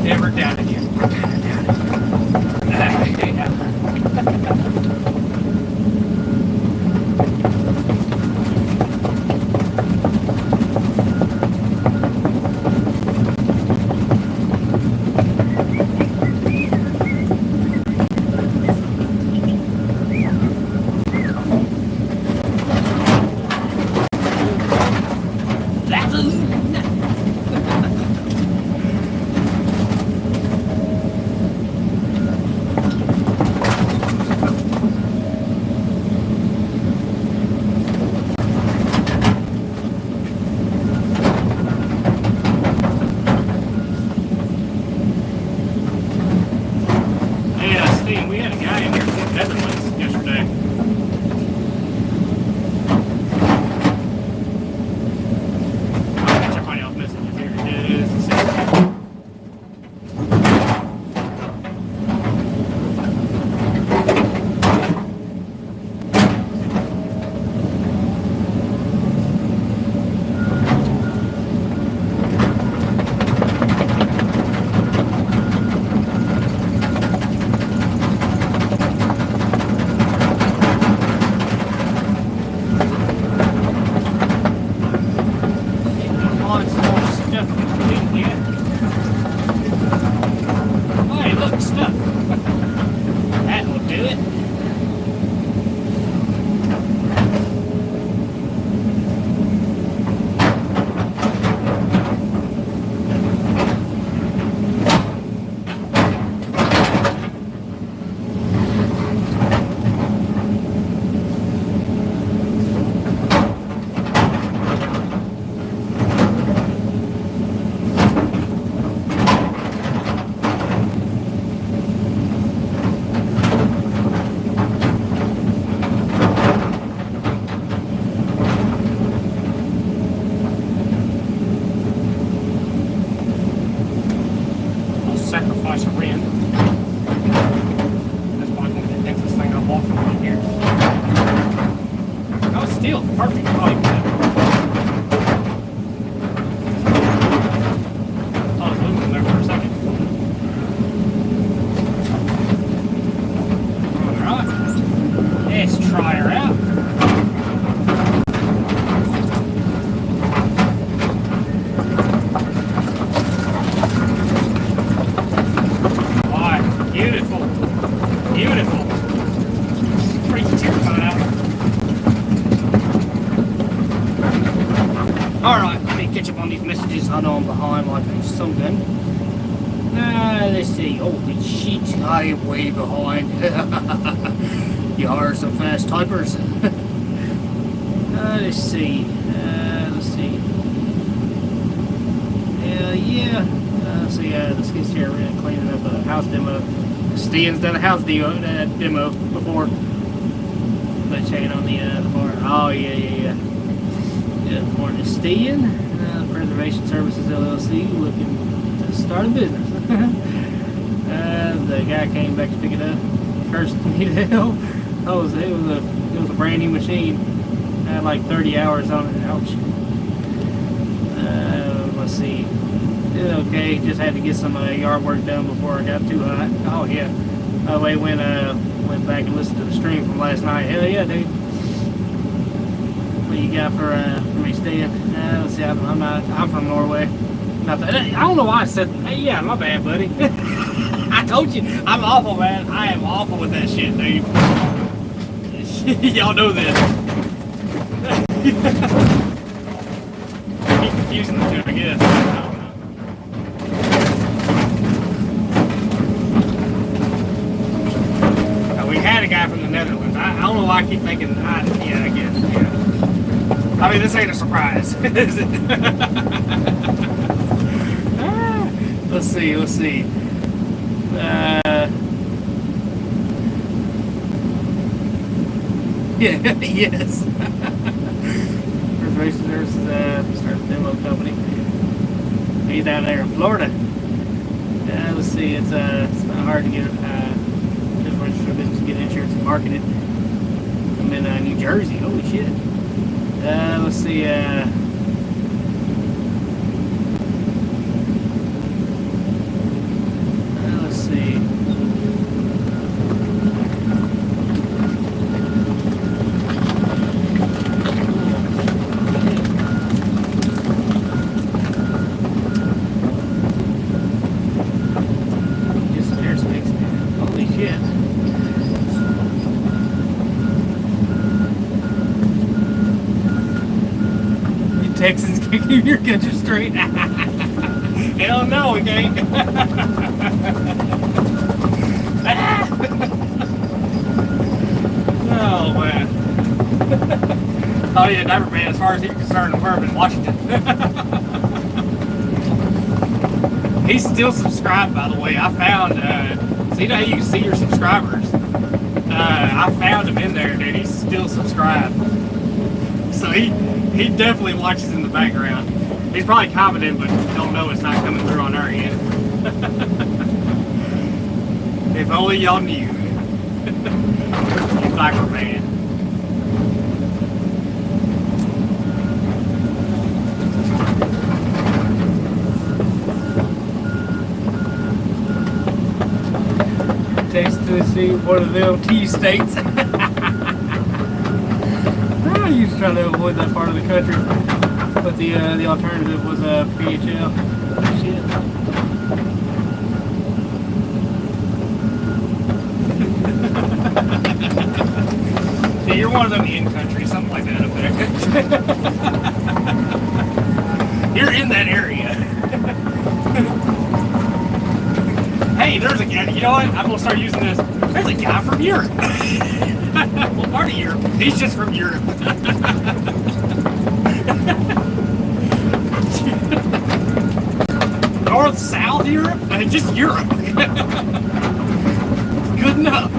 Never doubted you. I kind of doubted you. sacrifice a rim. That's probably going to be the next thing I'm walking on here. Oh, still perfect. Oh, you can. I was moving there for a second. Alright. Let's try her out. Beautiful. Beautiful. Pretty terrified. Alright, let me catch up on these messages. I know I'm behind like something. Let's see. Holy shit, I am way behind. You are some fast typers. Let's see. Let's see. Yeah. Let's see, the skid steer cleaning up a house demo. Stian's done a house demo before. Put chain on the bar. Oh, yeah. Good morning, Stian. Preservation Services LLC looking to start a business. The guy came back to pick it up. Cursed me to hell. It was a brand new machine. Had like 30 hours on it. Ouch. Let's see. Did okay, just had to get some yard work done before I got too hot. Oh yeah. By the way, went back and listened to the stream from last night. Hell yeah, dude. What you got for me, Stan? Let's see, I'm from Norway. I don't know why I said, hey, yeah, my bad, buddy. I told you, I'm awful, man. I am awful with that shit, dude. Y'all know this. Keep confusing the two, I guess. We had a guy from the Netherlands. I don't know why I keep thinking, yeah, I guess, yeah. I mean, this ain't a surprise, is it? Let's see. Yeah, yes. Preservation Services, start a demo company. He's down there in Florida. Let's see, it's not hard to get register a business, get insurance, and market it. I'm in New Jersey. Holy shit. Let's see. Let's see. Just some airspace. Holy shit. Texans can keep your country straight. Hell no, we can't. Oh man. Oh yeah, Diaper Man, as far as he's concerned, we're in Washington. He's still subscribed, by the way. I found, so you know how you can see your subscribers? I found him in there, dude. He's still subscribed. So he definitely watches in the background. He's probably commenting, but don't know it's not coming through on our end. If only y'all knew. He's like a man. Texas, Tennessee, one of them T states. I used to try to avoid that part of the country, but the alternative was PHL. Shit. See, you're one of them in country, something like that up there. You're in that area. Hey, there's a guy. You know what? I'm gonna start using this. There's a guy from Europe. Well, part of Europe. He's just from Europe. North, South Europe? Just Europe. Good enough.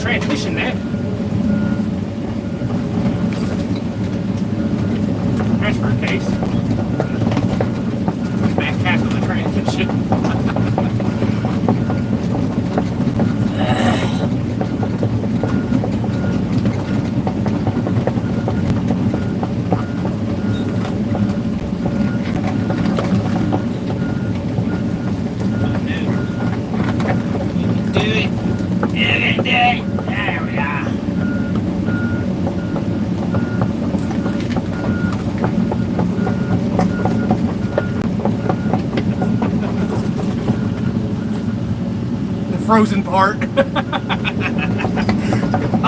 transmission that. Transfer case. Back half of the transmission. Frozen part. I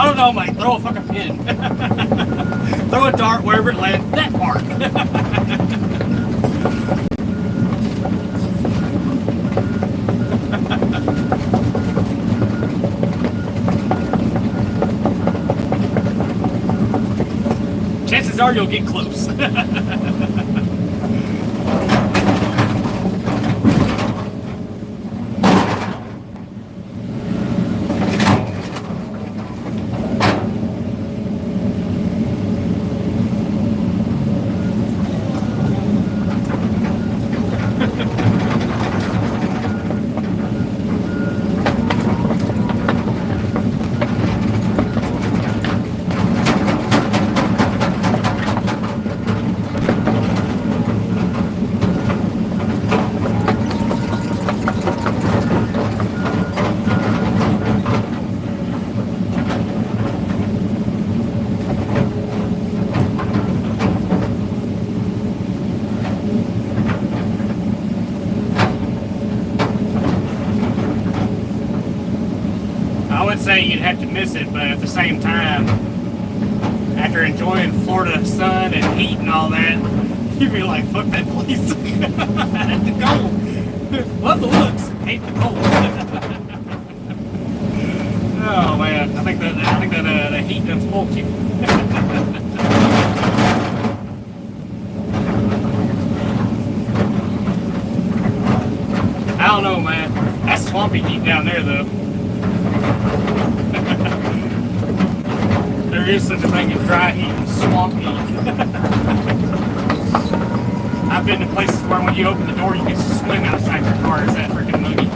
don't know, mate. Throw a fucking pin. Throw a dart wherever it lands. That part. Chances are you'll get close. Say you'd have to miss it, but at the same time, after enjoying Florida sun and heat and all that, you'd be like, fuck that place. I had to go. Love the looks, hate the cold. Oh man, I think that the heat done spoiled you. I don't know, man. That's swampy heat down there though. There is such a thing as dry heat and swamp heat. I've been to places where when you open the door you can swim outside your car. It's that freaking movie.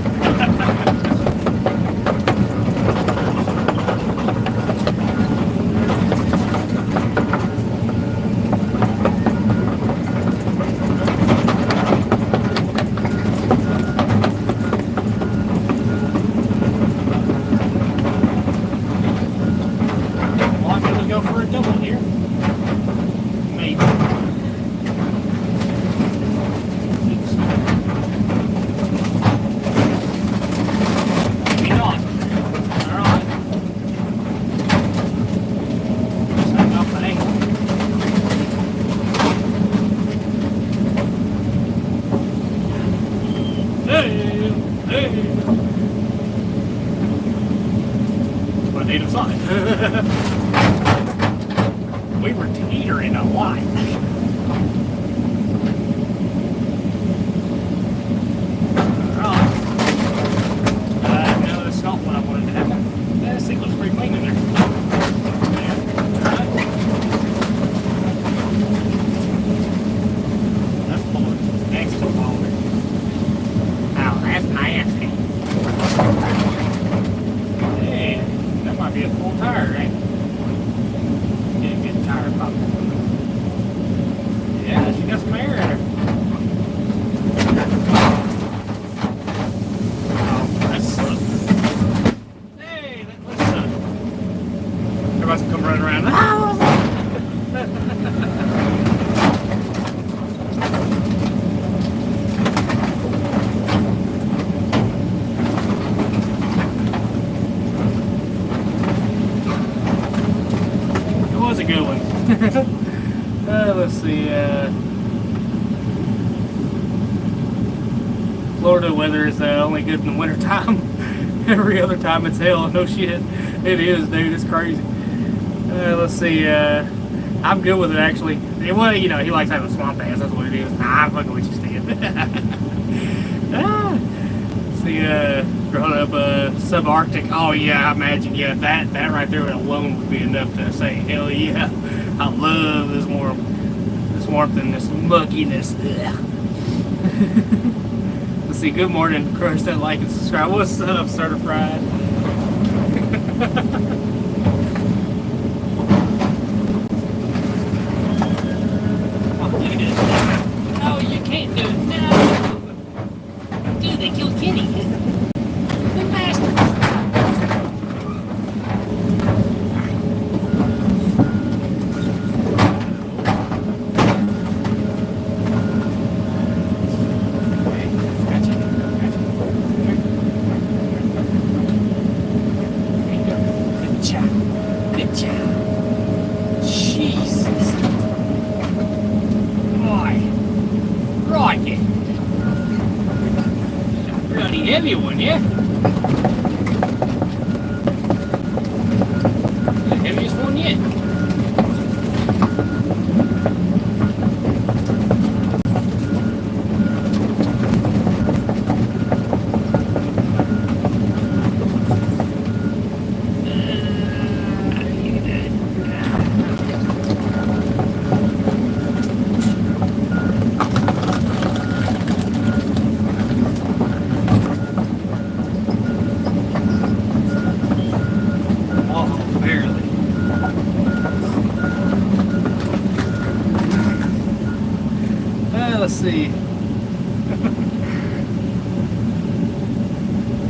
Native sign. We were teetering a lot. No, that's not what I wanted to happen. Yeah, this thing looks pretty clean in there. That's pulling extra forward. Oh, that's nasty. Might be a full tire, right? Get a good tire pop. Yeah, she got some air in her. Oh, that's slow. Hey, that looks slow. Everybody's gonna come running around. A good one. Let's see. Florida weather is only good in the winter time. Every other time it's hell. No shit. It is, dude. It's crazy. Let's see. I'm good with it actually. Well, you know, he likes having swamp ass. That's what it is. Nah, I'm fucking with you, Stan. Let's see. growing up subarctic. Oh yeah, I imagine. Yeah, that right there alone would be enough to say, hell yeah, I love this warmth and this muckiness. Let's see. Good morning. Crush that like and subscribe. What's up, Starter Fried? Oh, you can't do it. No. Dude, they killed Kenny. The bastard. Good job. Jesus. Crikey. Bloody heavy one, yeah? The heaviest one yet. Let's see.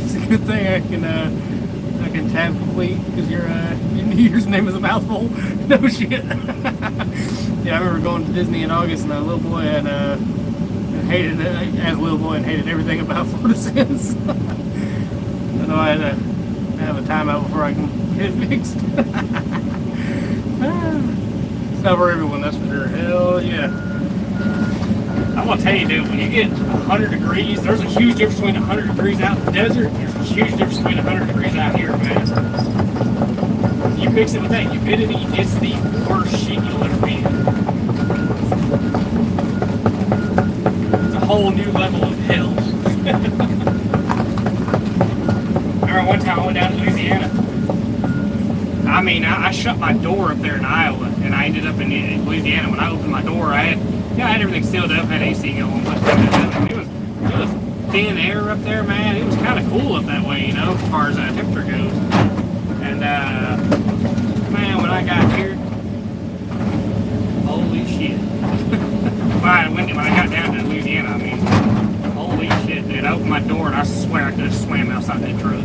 It's a good thing I can tab complete because your username is a mouthful. No shit. Yeah, I remember going to Disney in August and a little boy and hated it as a little boy and hated everything about Florida Sins. I know I had to have a timeout before I can get it fixed. It's not for everyone, that's for sure. Hell yeah. I'm gonna tell you, dude, when you get 100 degrees, there's a huge difference between 100 degrees out in the desert. There's a huge difference between 100 degrees out here, man. You mix it with that humidity, it's the worst shit you'll ever be in. It's a whole new level of hell. I remember one time I went down to Louisiana. I mean, I shut my door up there in Iowa, and I ended up in Louisiana. When I opened my door, I had everything sealed up, had AC going, but it was thin air up there, man. It was kind of cool up that way, you know, as far as temperature goes. And man, when I got here, holy shit. When I got down to Louisiana, I mean, holy shit, dude. I opened my door and I swear I could have swam outside that truck.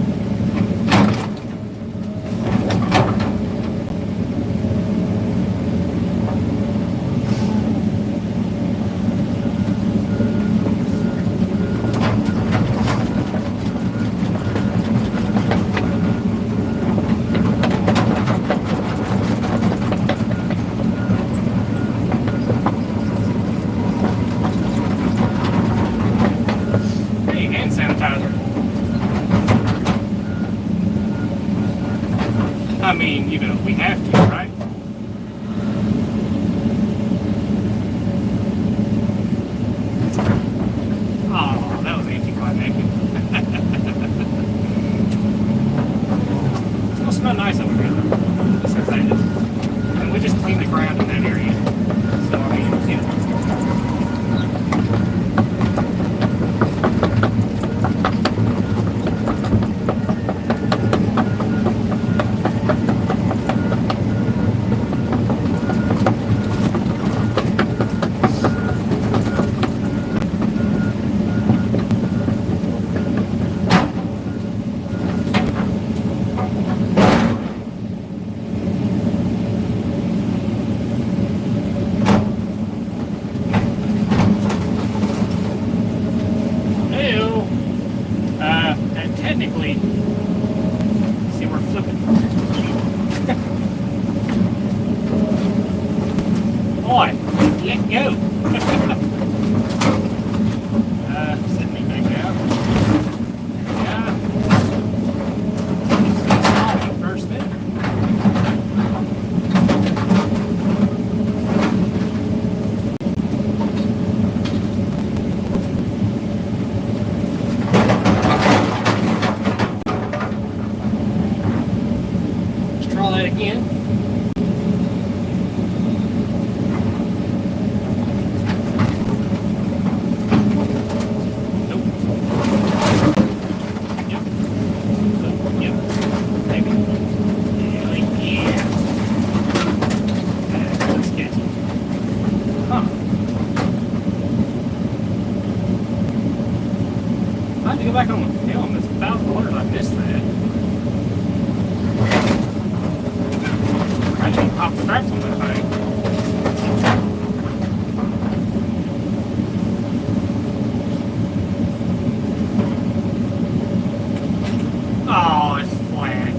I mean, you know, we have to, right? Oh, that was anticlimactic. It's gonna smell nice over here, though. This is and we just cleaned the ground in that area. So, I mean, you know. Technically, see, we're flipping. Boy, let go. Send me back out. Yeah. First thing. Back on the film, it's 1,000 waters. I missed that. I didn't pop straps on that thing. Oh, it's flat.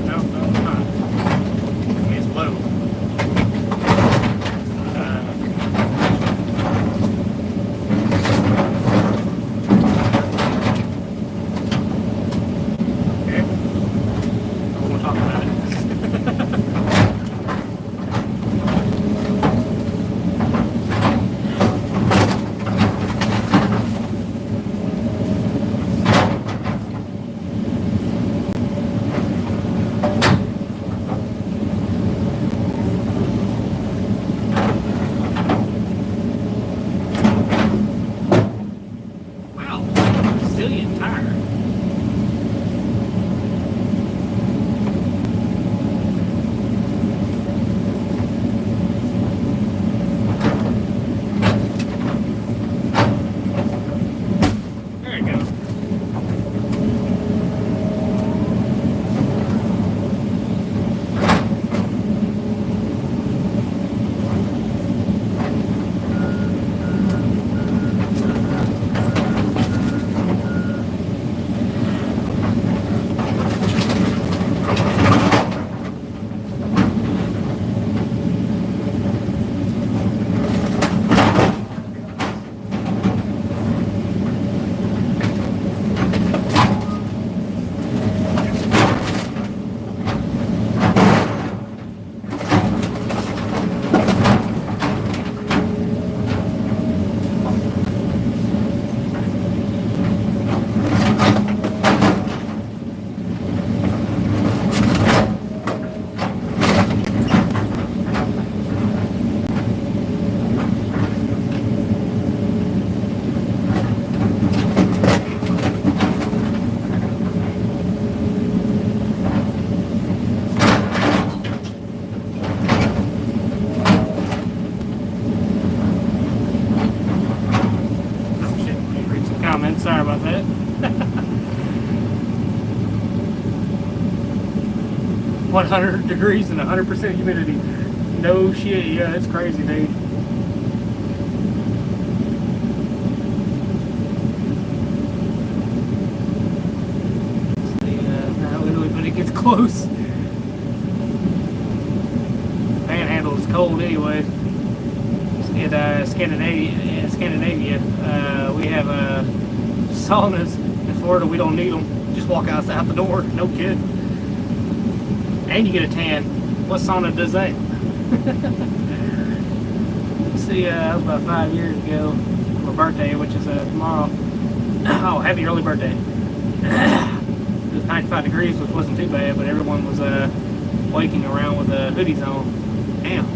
No, it's not. It's low. Sorry about that. 100 degrees and 100% humidity. No shit, yeah, it's crazy, dude. Not literally, but it gets close. Panhandle is cold anyway. In Scandinavia, we have saunas. In Florida, we don't need them. Just walk outside the door. No kidding. And you get a tan. What sauna does that? See, that was about 5 years ago. My birthday, which is tomorrow. Oh, happy early birthday. It was 95 degrees, which wasn't too bad, but everyone was waking around with hoodies on. Damn.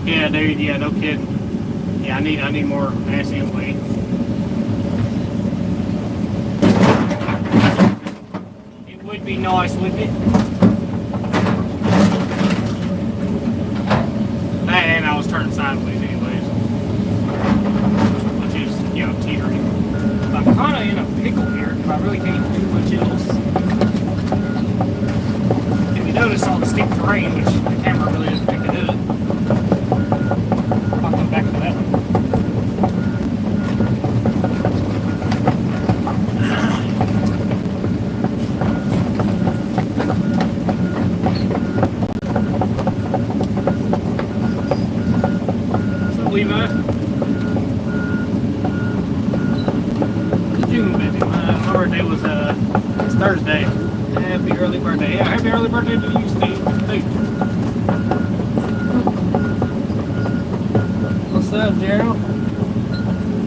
Yeah, dude. Yeah, no kidding. Yeah, I need more ass in weight. It would be nice, wouldn't it? And I was turning sideways anyways, which is, teetering. I'm kind of in a pickle here. I really can't do much else. If you notice all the steep terrain, which the camera really doesn't pick it up. I'll come back to that one. So, Levi. It's June, baby. My birthday was it's Thursday. Happy early birthday. Yeah, happy early birthday to you, Steve. What's up, Gerald?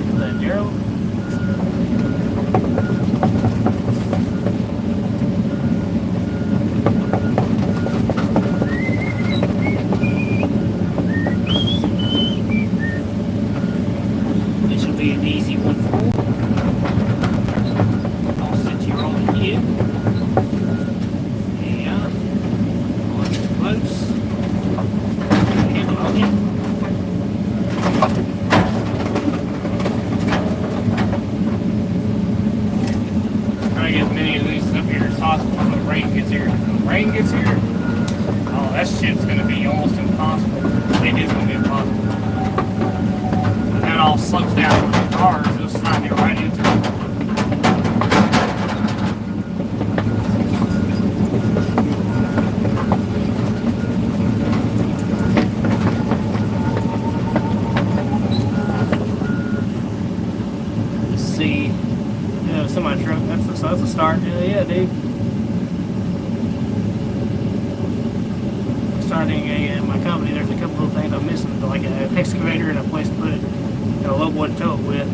What's up, Gerald? Yeah. Close. Handle on you. Try to get as many of these up here as possible when the rain gets here. When the rain gets here, oh, that shit's gonna be almost impossible. It is gonna be impossible. And that all slopes down with the cars, it'll slide you right into it. Let's see. Yeah, semi truck. That's a start. Yeah, dude. Starting my company, there's a couple of things I'm missing, like an excavator and a place to put it, and a low boy to tow it with.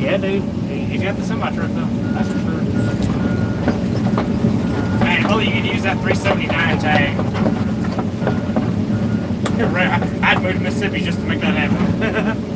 Yeah, dude. He's got the semi-truck though, that's for sure. Man, oh, you could use that 379 tag. Right, I'd move to Mississippi just to make that happen.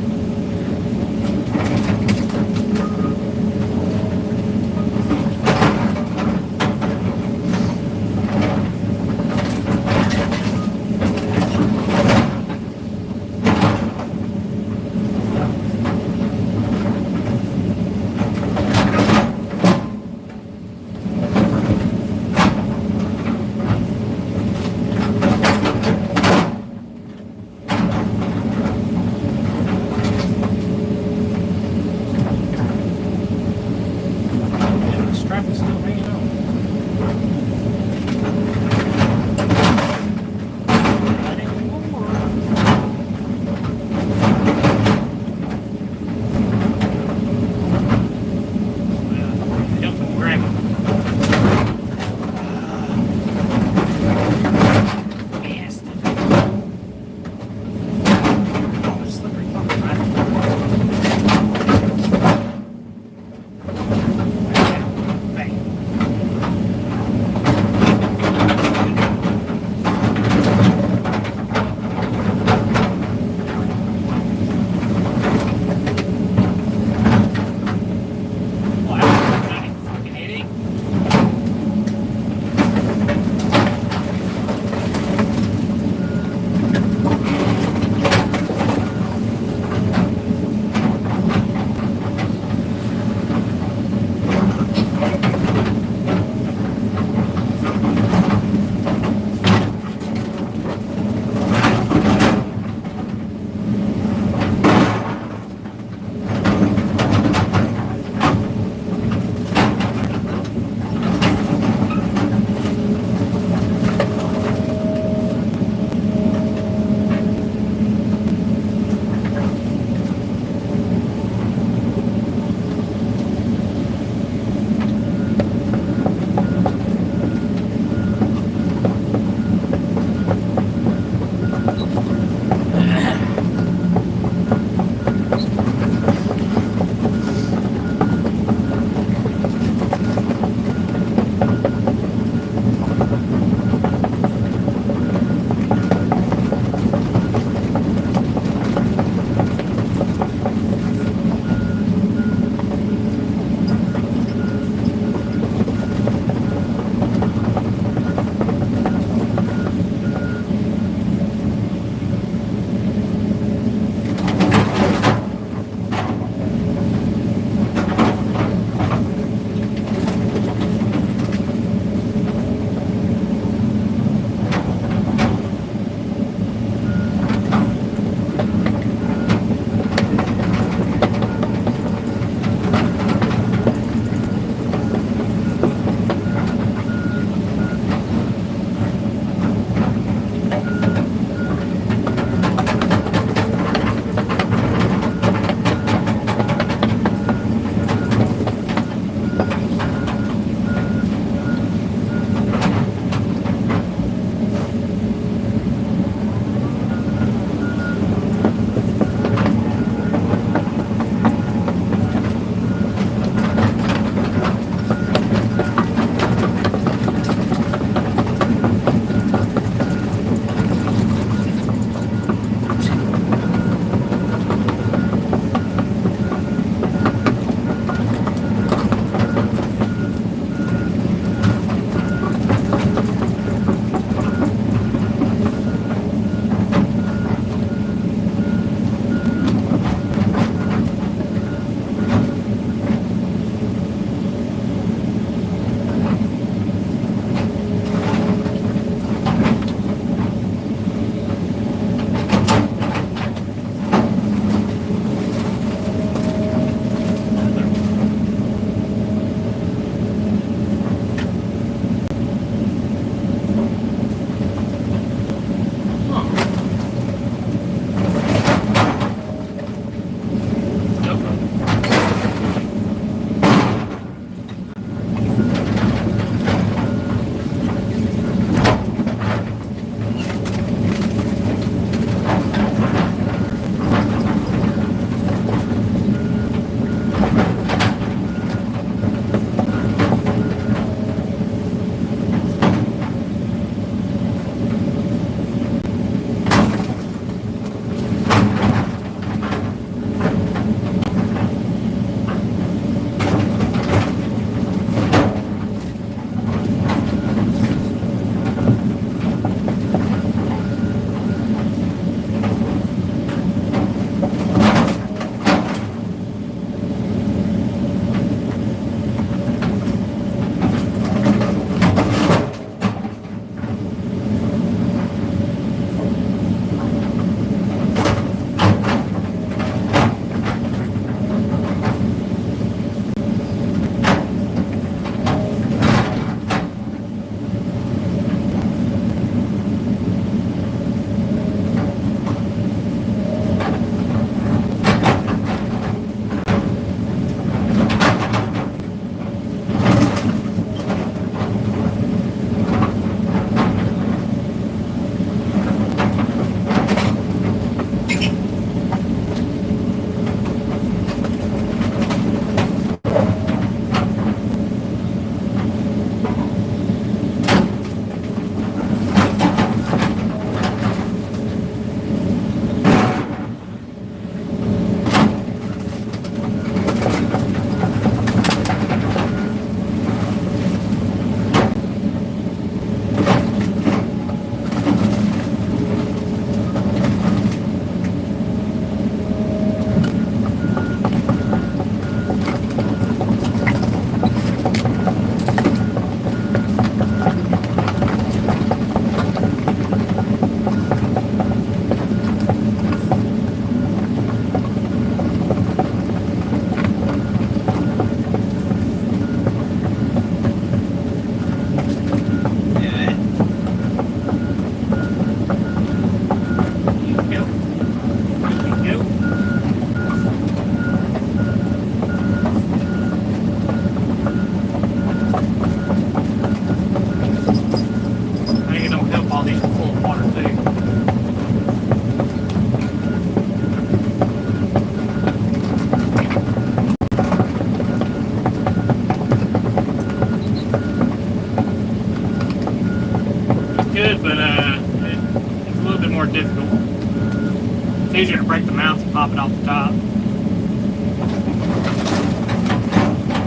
It's easier to break the mounts and pop it off the top.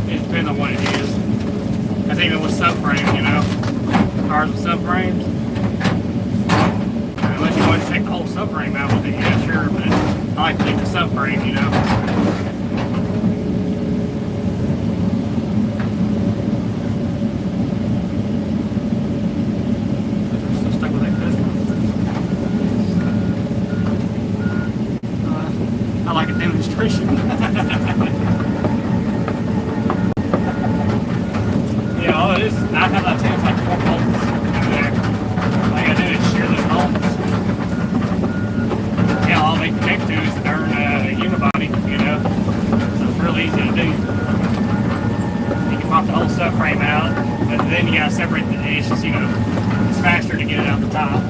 It depends on what it is. Because even with subframes, you know, cars with subframes, unless you want to take the whole subframe out with it, yeah, sure, but I like to leave the subframe, you know. Still stuck with that piston. I like a demonstration. Yeah, all it is, 9 times out of 10, it's like 4 bolts in there. All you gotta do is shear those bolts. Yeah, all they connect to is the darn unibody, you know. So it's real easy to do. You can pop the whole subframe out, but then you gotta separate the dishes, you know. It's faster to get it out the top.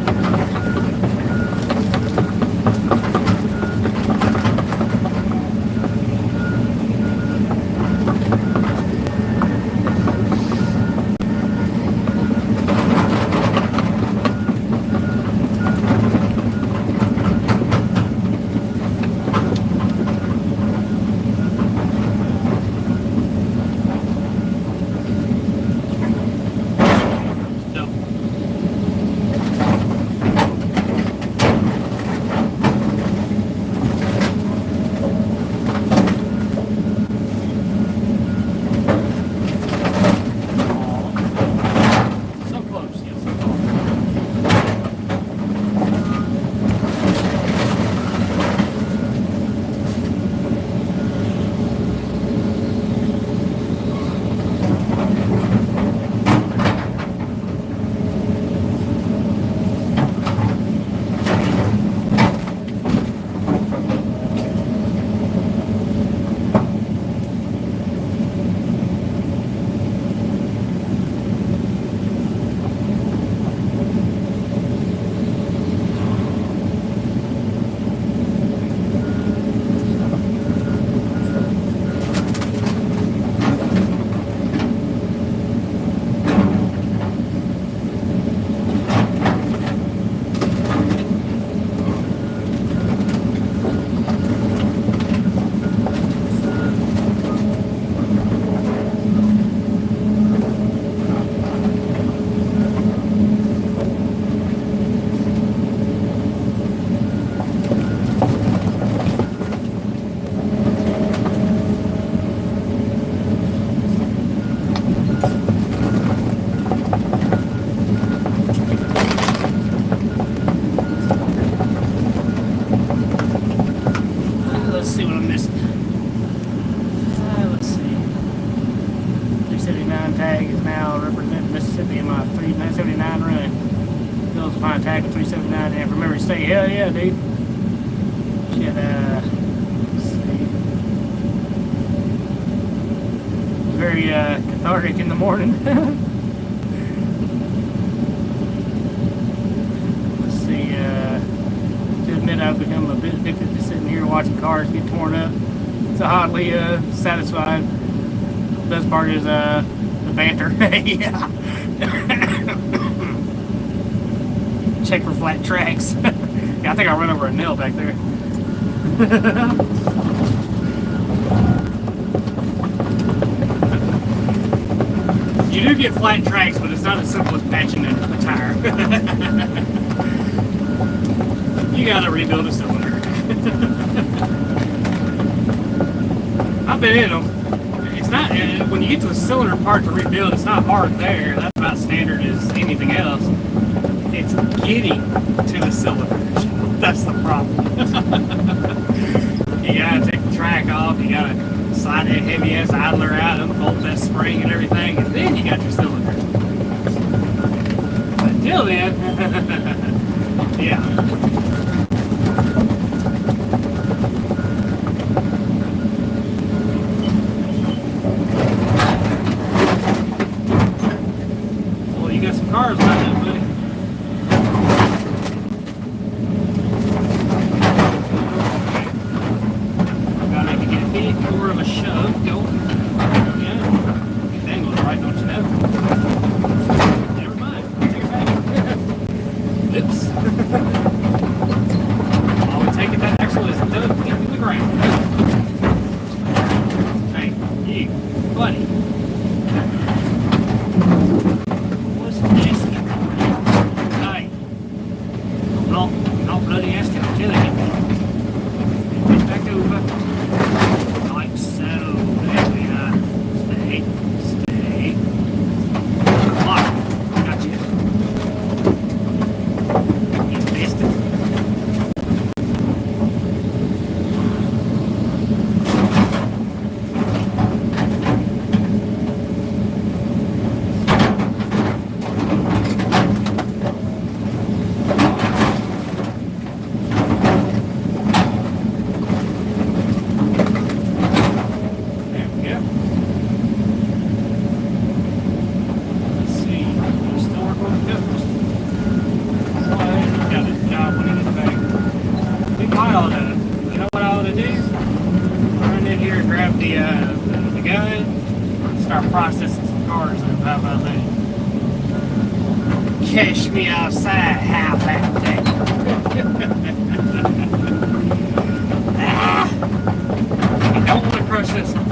Tag with 379 and remember to stay. Hell yeah, dude. Shit, let's see. Very cathartic in the morning. Let's see. To admit, I've become a bit addicted to sitting here watching cars get torn up. It's oddly satisfied. The best part is the banter. Yeah. Check for flat tracks. Yeah, I think I run over a nail back there. You do get flat tracks, but it's not as simple as patching a tire. You gotta rebuild a cylinder. I've been in them. It's not, when you get to the cylinder part to rebuild, it's not hard there. That's about standard as anything else. It's getting to the cylinder. That's the problem. You gotta take the track off, you gotta slide that heavy ass idler out, unbolt that spring and everything, and then you got your cylinder. But until then, yeah. Well, you got some cars lined up, buddy. More of a shove going. Yeah. It angles right, don't you know? Never mind. Take it back. Oops. Always taking that extra Catch me outside, how about that? You don't want to crush this one.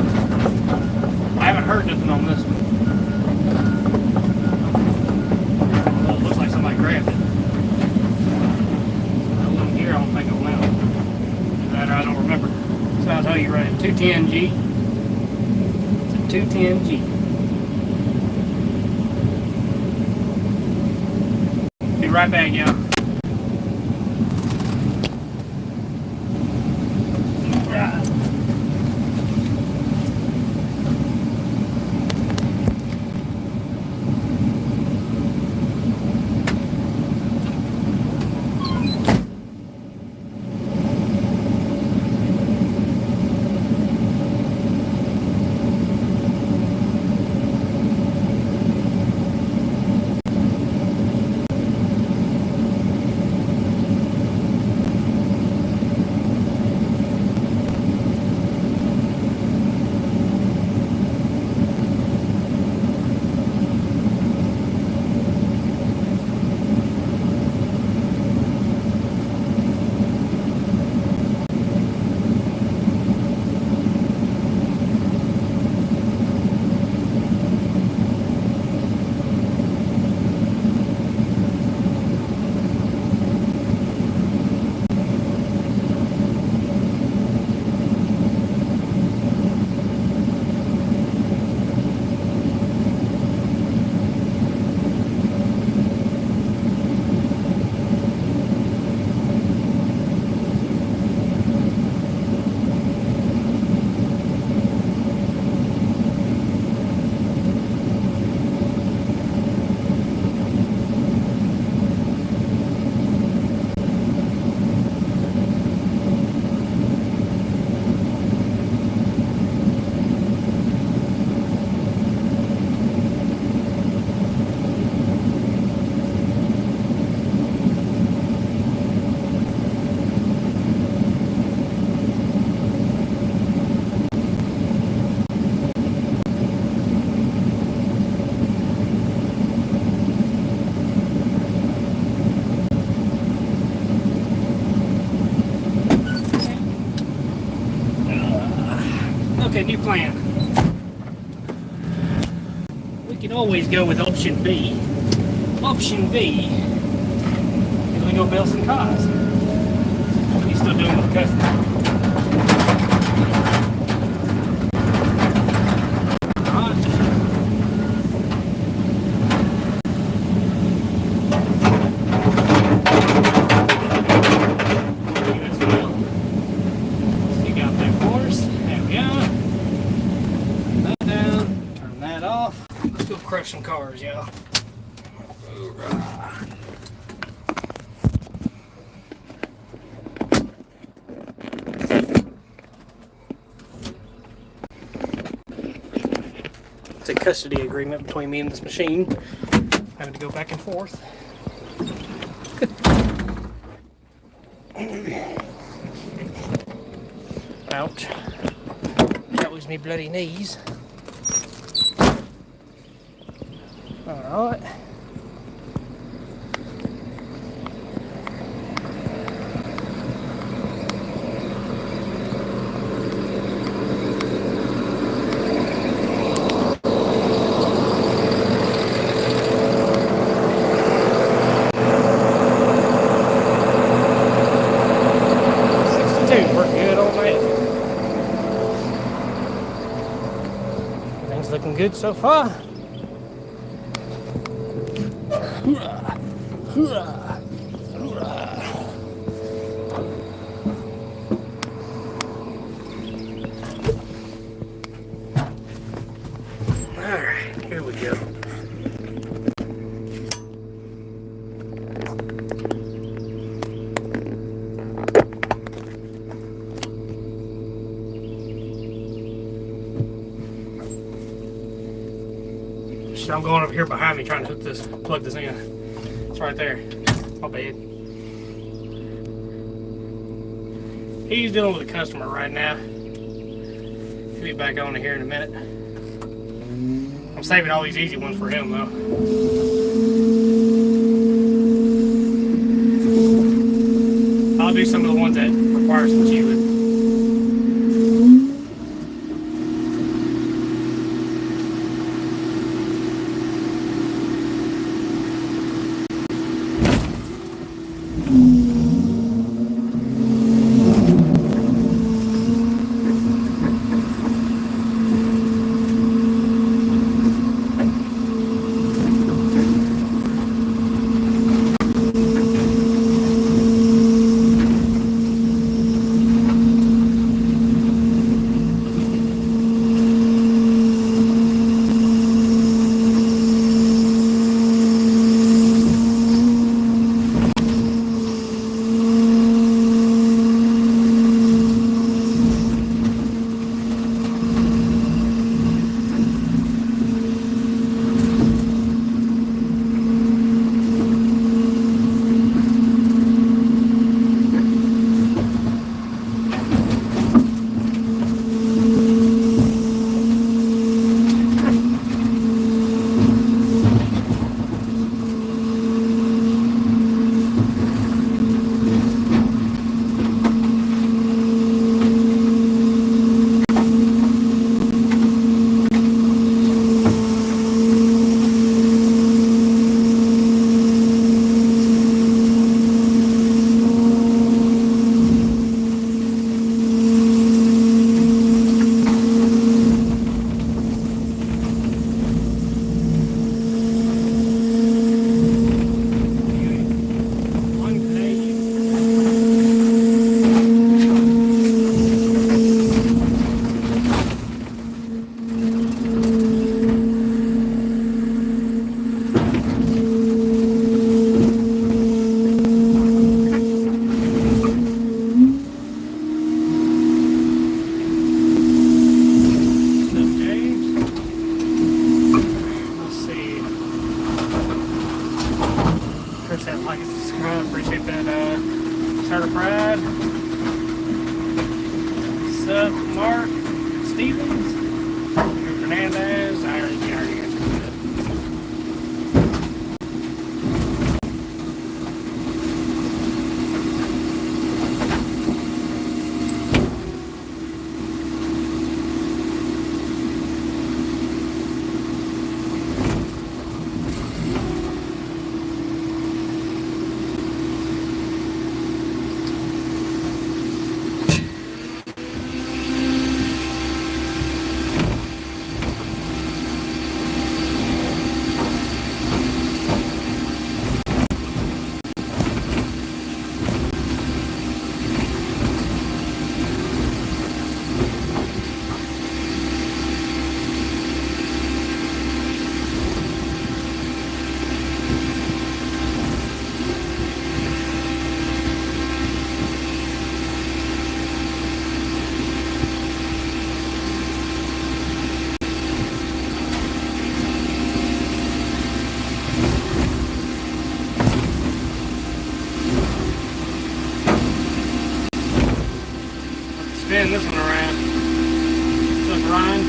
I haven't heard nothing on this one. Well, it looks like somebody grabbed it. I wasn't here, I don't think it went out. That or I don't remember. So I'll tell you right, 210G. It's a 210G. Be right back, y'all. Okay, new plan. We can always go with option B. Option B is we go build some cars. He's still doing with the customer. Crush some cars, y'all. It's a custody agreement between me and this machine. Having to go back and forth. Ouch. That was me bloody knees. Alright. Looking good so far. Hoorah, hoorah, hoorah. All right, here we go. I'm going over here behind me trying to hook this, plug this in. It's right there. My bad. He's dealing with a customer right now. He'll be back on here in a minute. I'm saving all these easy ones for him though. I'll do some of the ones that require some chewing. Spin this one around. Just grind.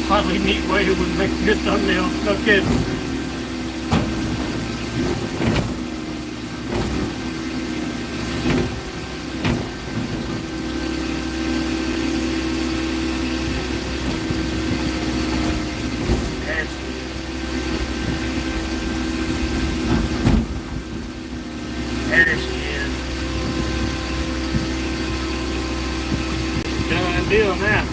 Oddly neat way it would make a good thumbnail. No kidding. There she is. Done deal now.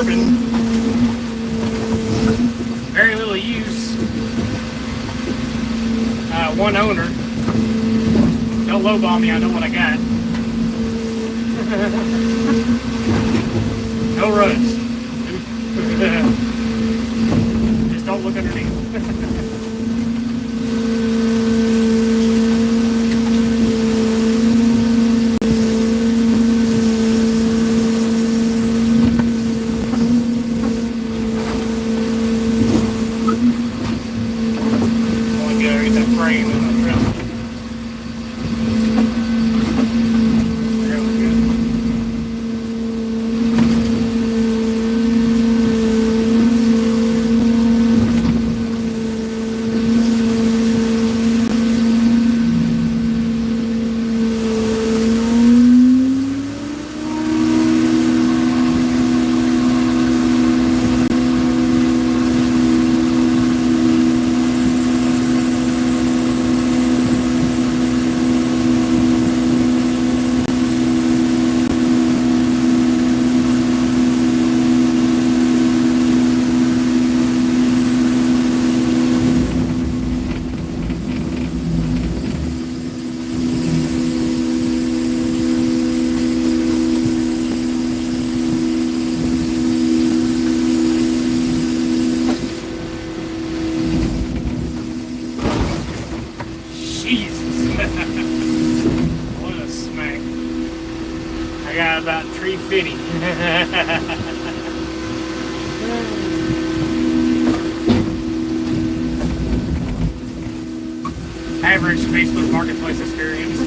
carbon. Very little use. One owner. Don't lowball me, I know what I got. No ruts. Just don't look underneath. About 350. Average Facebook Marketplace experience.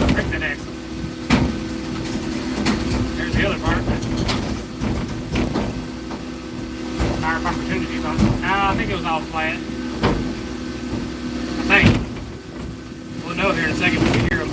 Break that axle. There's the other part. Fire opportunities on it. I think it was all flat. I think. We'll know here in a second when we hear them.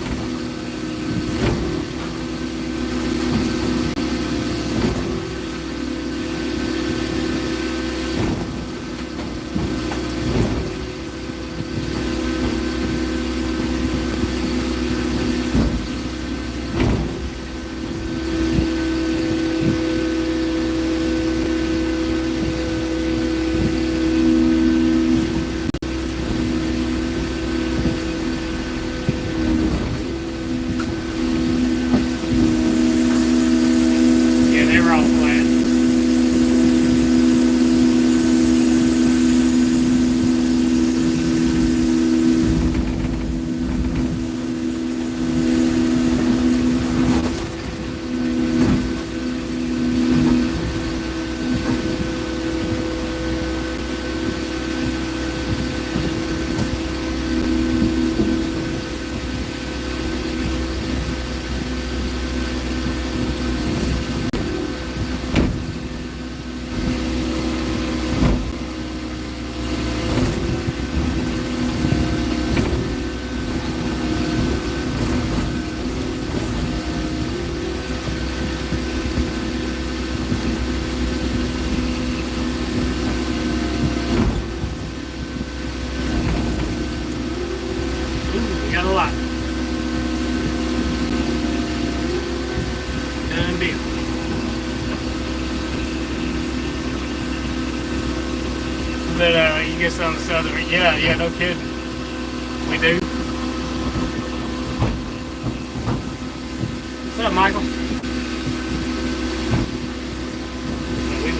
Got a lot. Done deal. But you get some southern. Yeah, no kidding. We do. What's up, Michael?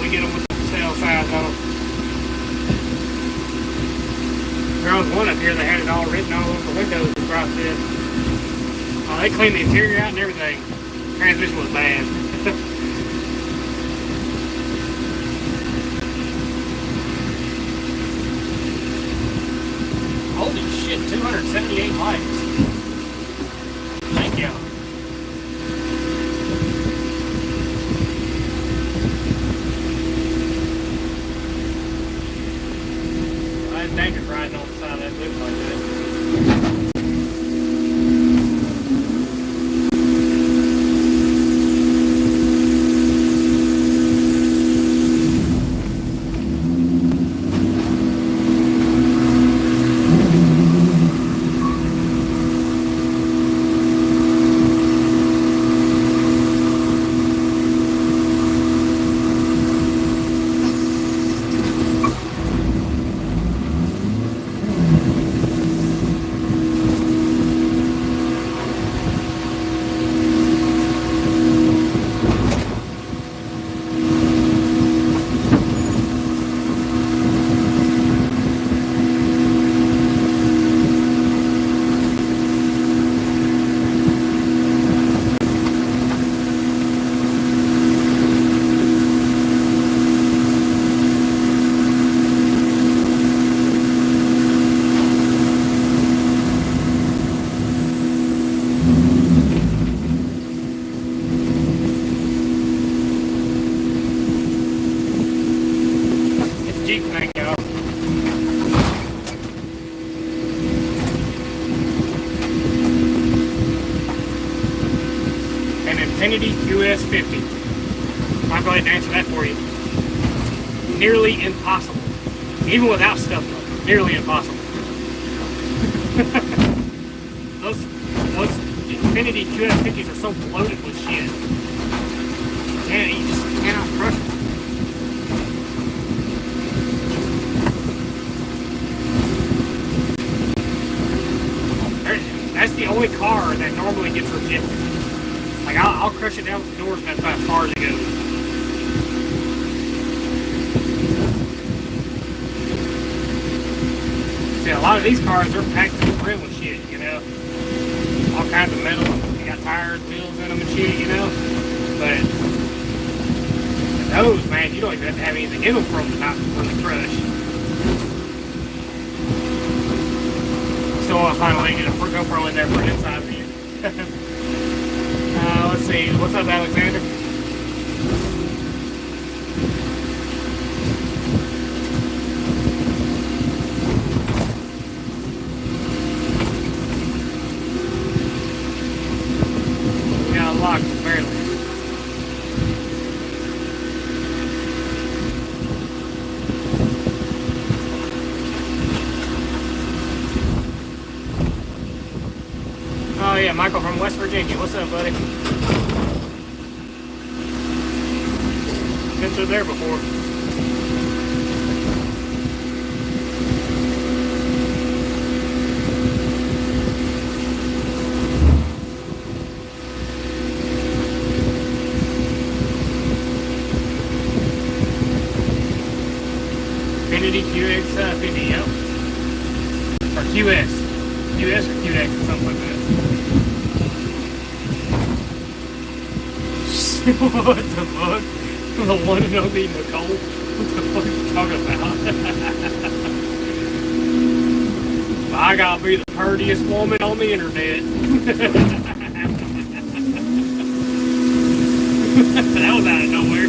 We get them with the sale size on them. There was one up here that had it all written all over the windows across it. Oh, they cleaned the interior out and everything. Transmission was bad. Holy shit, 278 likes. Thank you. That's dangerous riding on the side of that loop like that. Infinity QS50. I'll go ahead and answer that for you. Nearly impossible. Even without stuff though, nearly impossible. those Infinity QS50s are so bloated with shit. Man, you just cannot crush them. That's the only car that normally gets rejected. Like, I'll crush it down with the doors and that's about as far as it goes. See, a lot of these cars are packed to the brim with shit, you know? All kinds of metal. You got tires, wheels in them and shit, you know? But those, man, you don't even have to have anything in them for them to not really crush. Still want to finally get a GoPro in there for an inside view. Let's see. What's up, Alexander? Yeah, locked, barely. Oh yeah, Michael from West Virginia. What's up, buddy? Been through there before. Infinity QX50, yep. Or QS. QS or QX or something like that. What the fuck? The one and only Nicole? What the fuck are you talking about? I gotta be the prettiest woman on the internet. That was out of nowhere.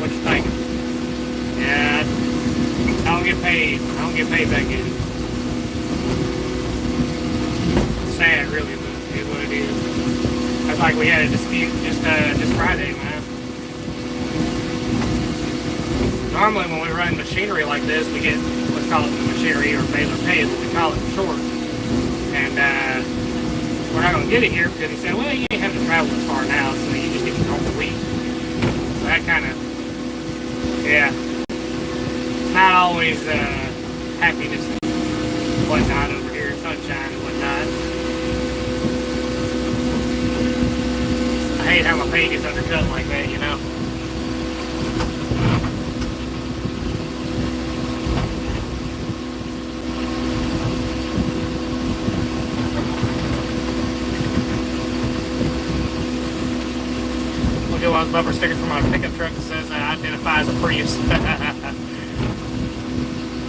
What you think? Yeah, I don't get paid. I don't get paid that good. Sad, really, but it is what it is. That's like we had a dispute just Friday, man. Normally, when we run machinery like this, we get what's called the machinery or baler pay, is what we call it for short. And we're not going to get it here because he said, well, you ain't having to travel as far now, so you just get to home the week. So that kind of, yeah, not always happiness and whatnot over here, sunshine and whatnot. I hate how my pay gets undercut like that, you know. We'll get one of those bumper stickers for my pickup truck that says identifies a Prius.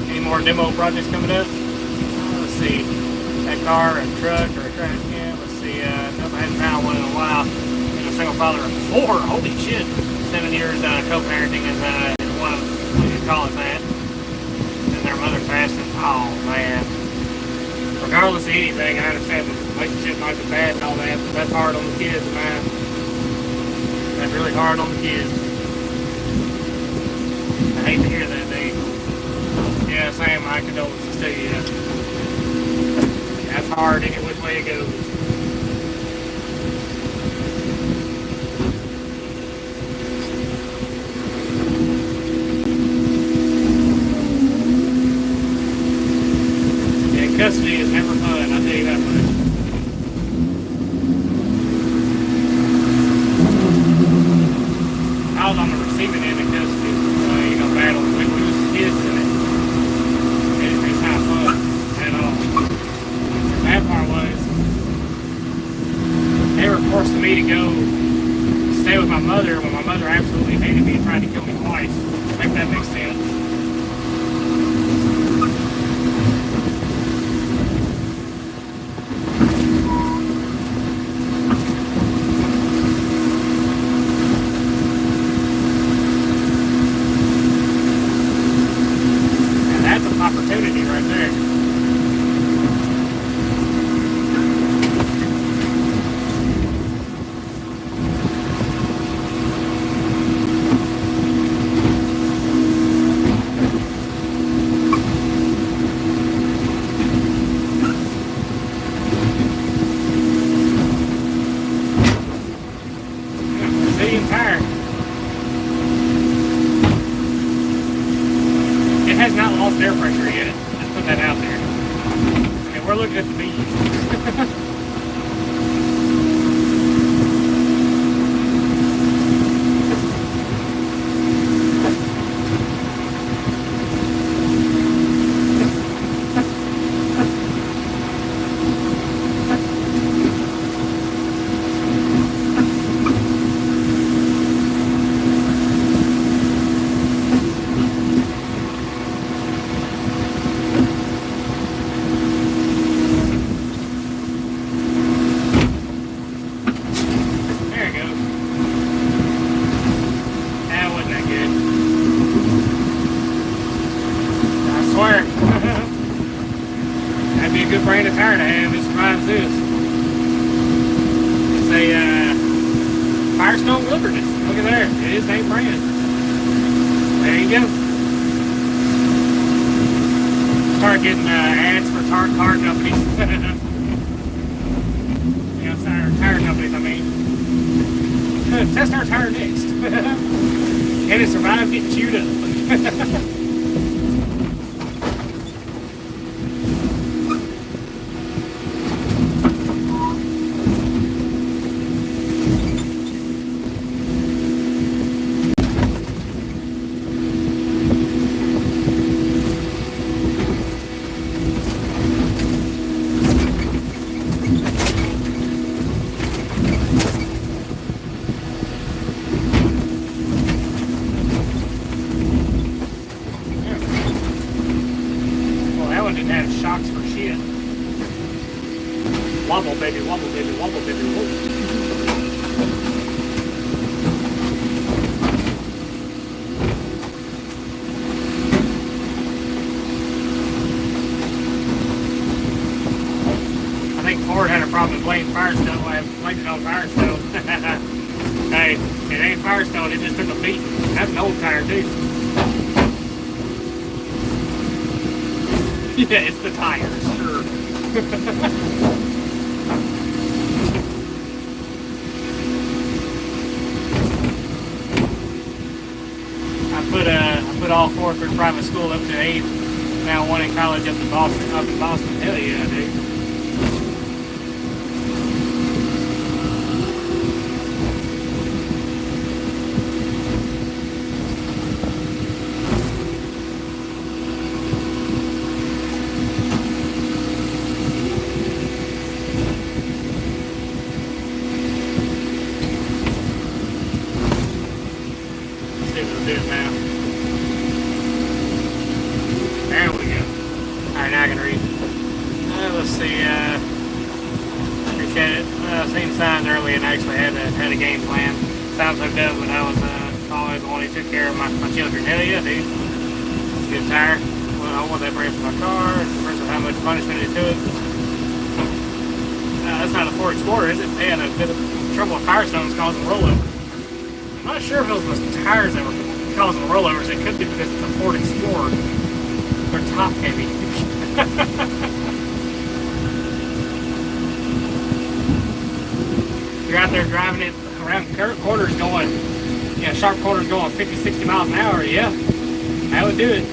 Any more demo projects coming up? Let's see. That car, a truck, or a trash can. Let's see. Nope, I haven't found one in a while. I'm a single father of 4. Holy shit. 7 years co-parenting is one of what you call it that. And their mother passed. Oh man. Regardless of anything, I understand the relationship might be bad and all that, but that's hard on the kids, man. That's really hard on the kids. I hate to hear that, Dave. Yeah, Sam, my condolences to you. That's hard any which way it goes. Yeah, custody is never fun, I'll tell you that much. I was on the receiving end of custody, battling with loose kids in it. It's not fun at all. The bad part was, they were forcing me to go stay with my mother when my mother absolutely hated me and tried to kill me twice. If that makes sense. Opportunity right there. See, I'm tired. It has not lost air pressure yet. Put that out there. Okay, we're looking at the bees. That'd be a good brand of tire to have. It survives this. It's a Firestone Wilderness. Look at there. It is that brand. There you go. Start getting ads for car companies. Yeah, tire companies, I mean. Test our tire next. Can it survive getting chewed up? Didn't have shocks for shit. Wobble baby, wobble baby, wobble baby, wobble. probably blame Firestone. I blamed it on Firestone. Hey, it ain't Firestone, it just took a beat. That's an old tire too. Yeah, it's the tires, sure. I put all four through private school up to 8th. Now one in college up in Boston. Hell yeah, dude. Had a game plan. Sounds hooked up when I was always the one who took care of my children. Hell yeah, dude. It's a good tire. Well, I want that brand for my car. First of how much punishment it took. That's not a Ford Explorer, is it? They had a bit of trouble with Firestones causing rollover. I'm not sure if it was the tires that were causing the rollovers. It could be because it's a Ford Explorer. They're top heavy. You're out there driving it around corners going, sharp corners going 50, 60 miles an hour, yeah, that would do it.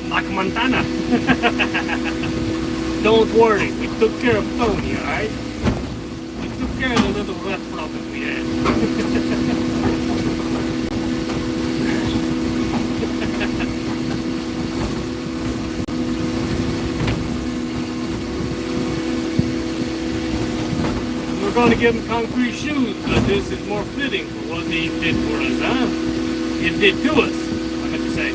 Like Montana. Don't worry, we took care of Tony, alright? We took care of the little rat problem we had. We're going to give him concrete shoes, but this is more fitting for what he did for us, huh? It did to us, I meant to say.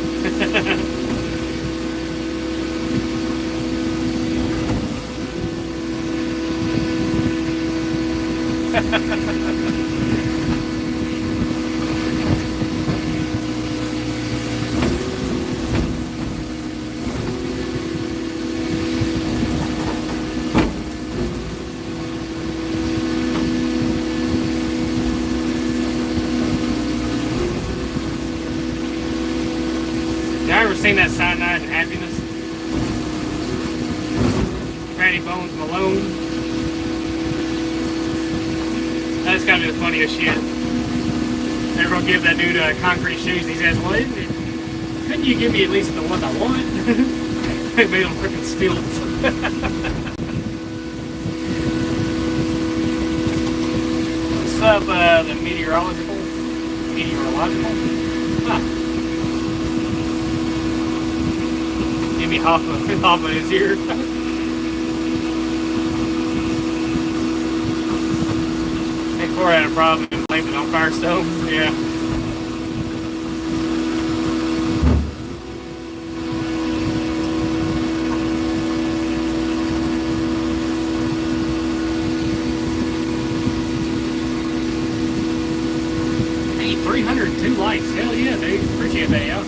Y'all ever seen that cyanide and happiness? Fatty Bones Malone. That's gotta be the funniest shit. Everyone give that dude concrete shoes. He says, "Well, couldn't you give me at least the ones I want?" They made them freaking stilts. What's up, the meteorological? Huh. Give me half of his ear. Before I had a problem and blamed it on Firestone. Yeah. Hey, 302 likes. Hell yeah, dude. Appreciate that, y'all.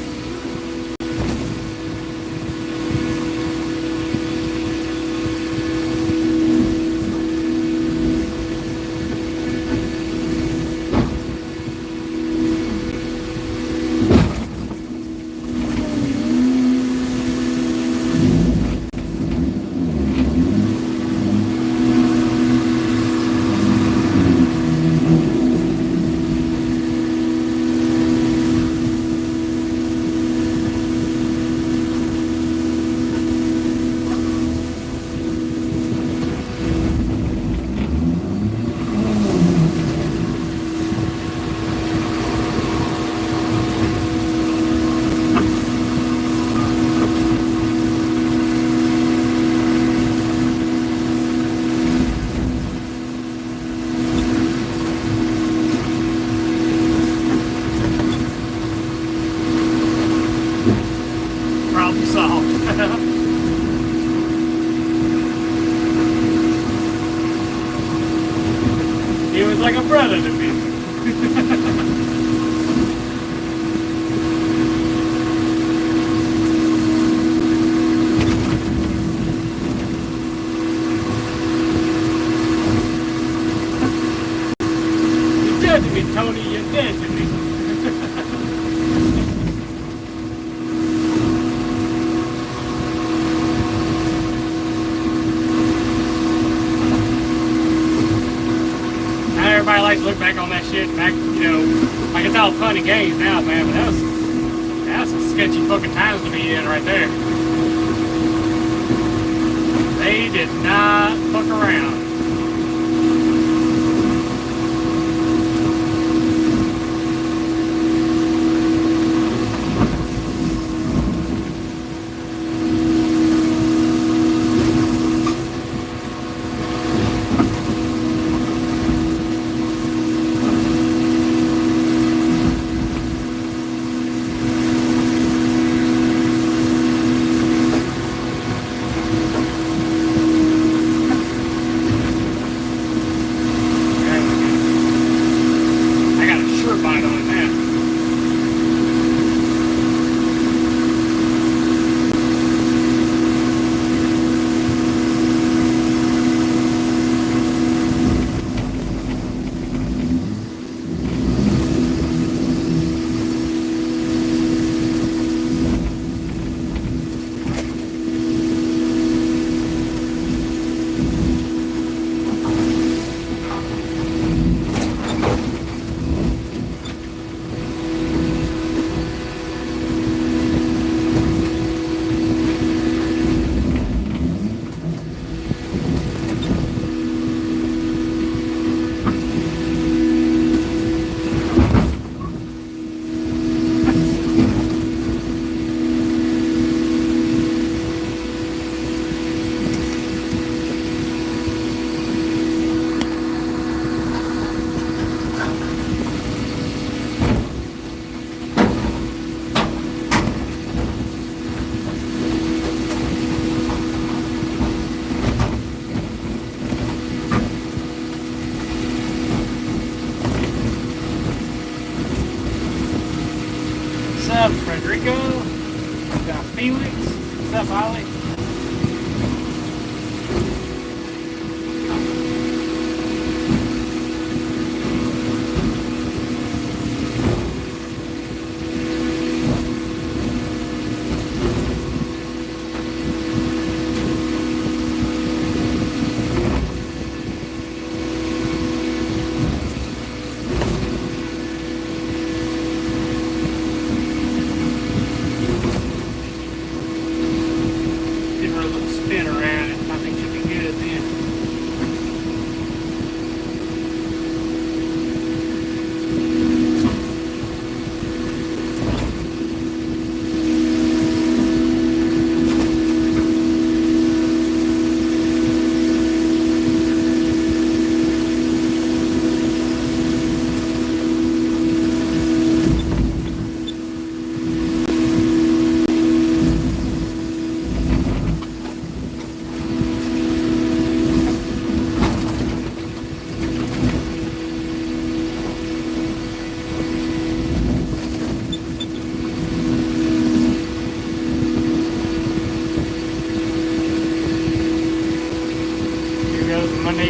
He was like a brother to me. You're dead to me, Tony. You're dead to me. Everybody likes to look back on that shit back, you know, like it's all fun and games now, man, but that's some sketchy fucking times to be in right there. They did not fuck around. What's up, Frederico? What's up, Felix? What's up, Ollie?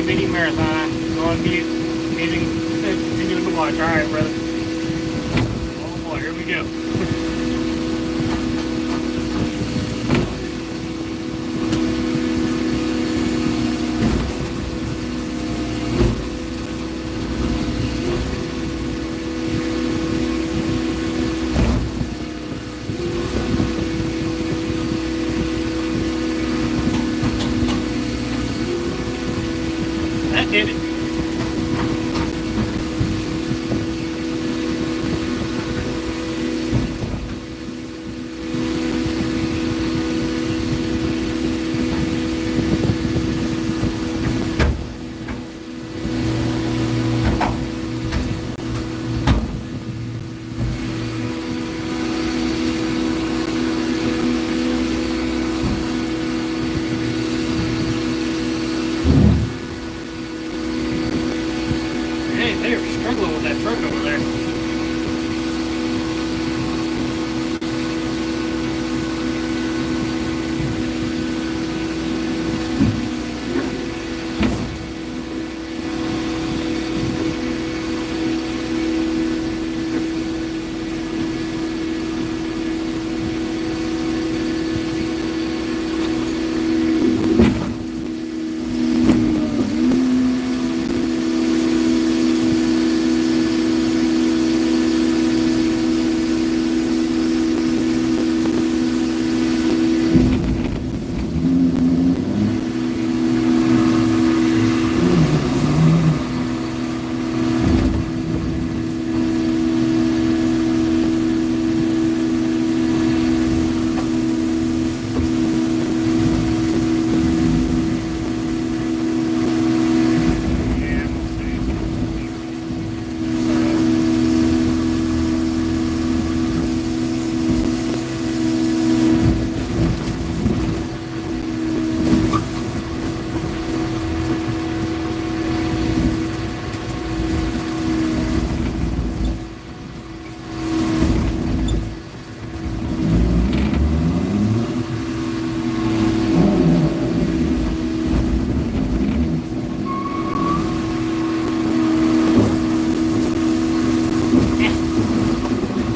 mini marathon. Go on mute. Continuing to watch. All right, brother. Oh boy, here we go. That did it. Hey, they are struggling with that truck over there.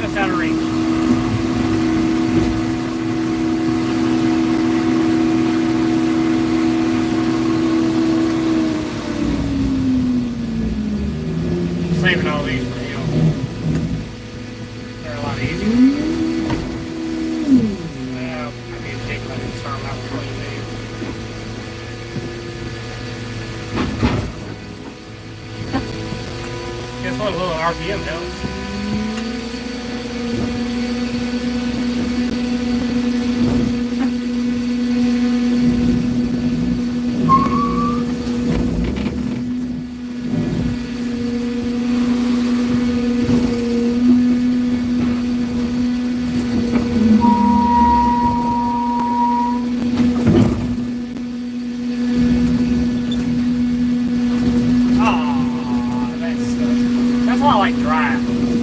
Just out of range. Saving all these for you. They're a lot easier. Well, I need to take my new start out with 20 days. Guess what? A little RPM helps. That's why I like drive.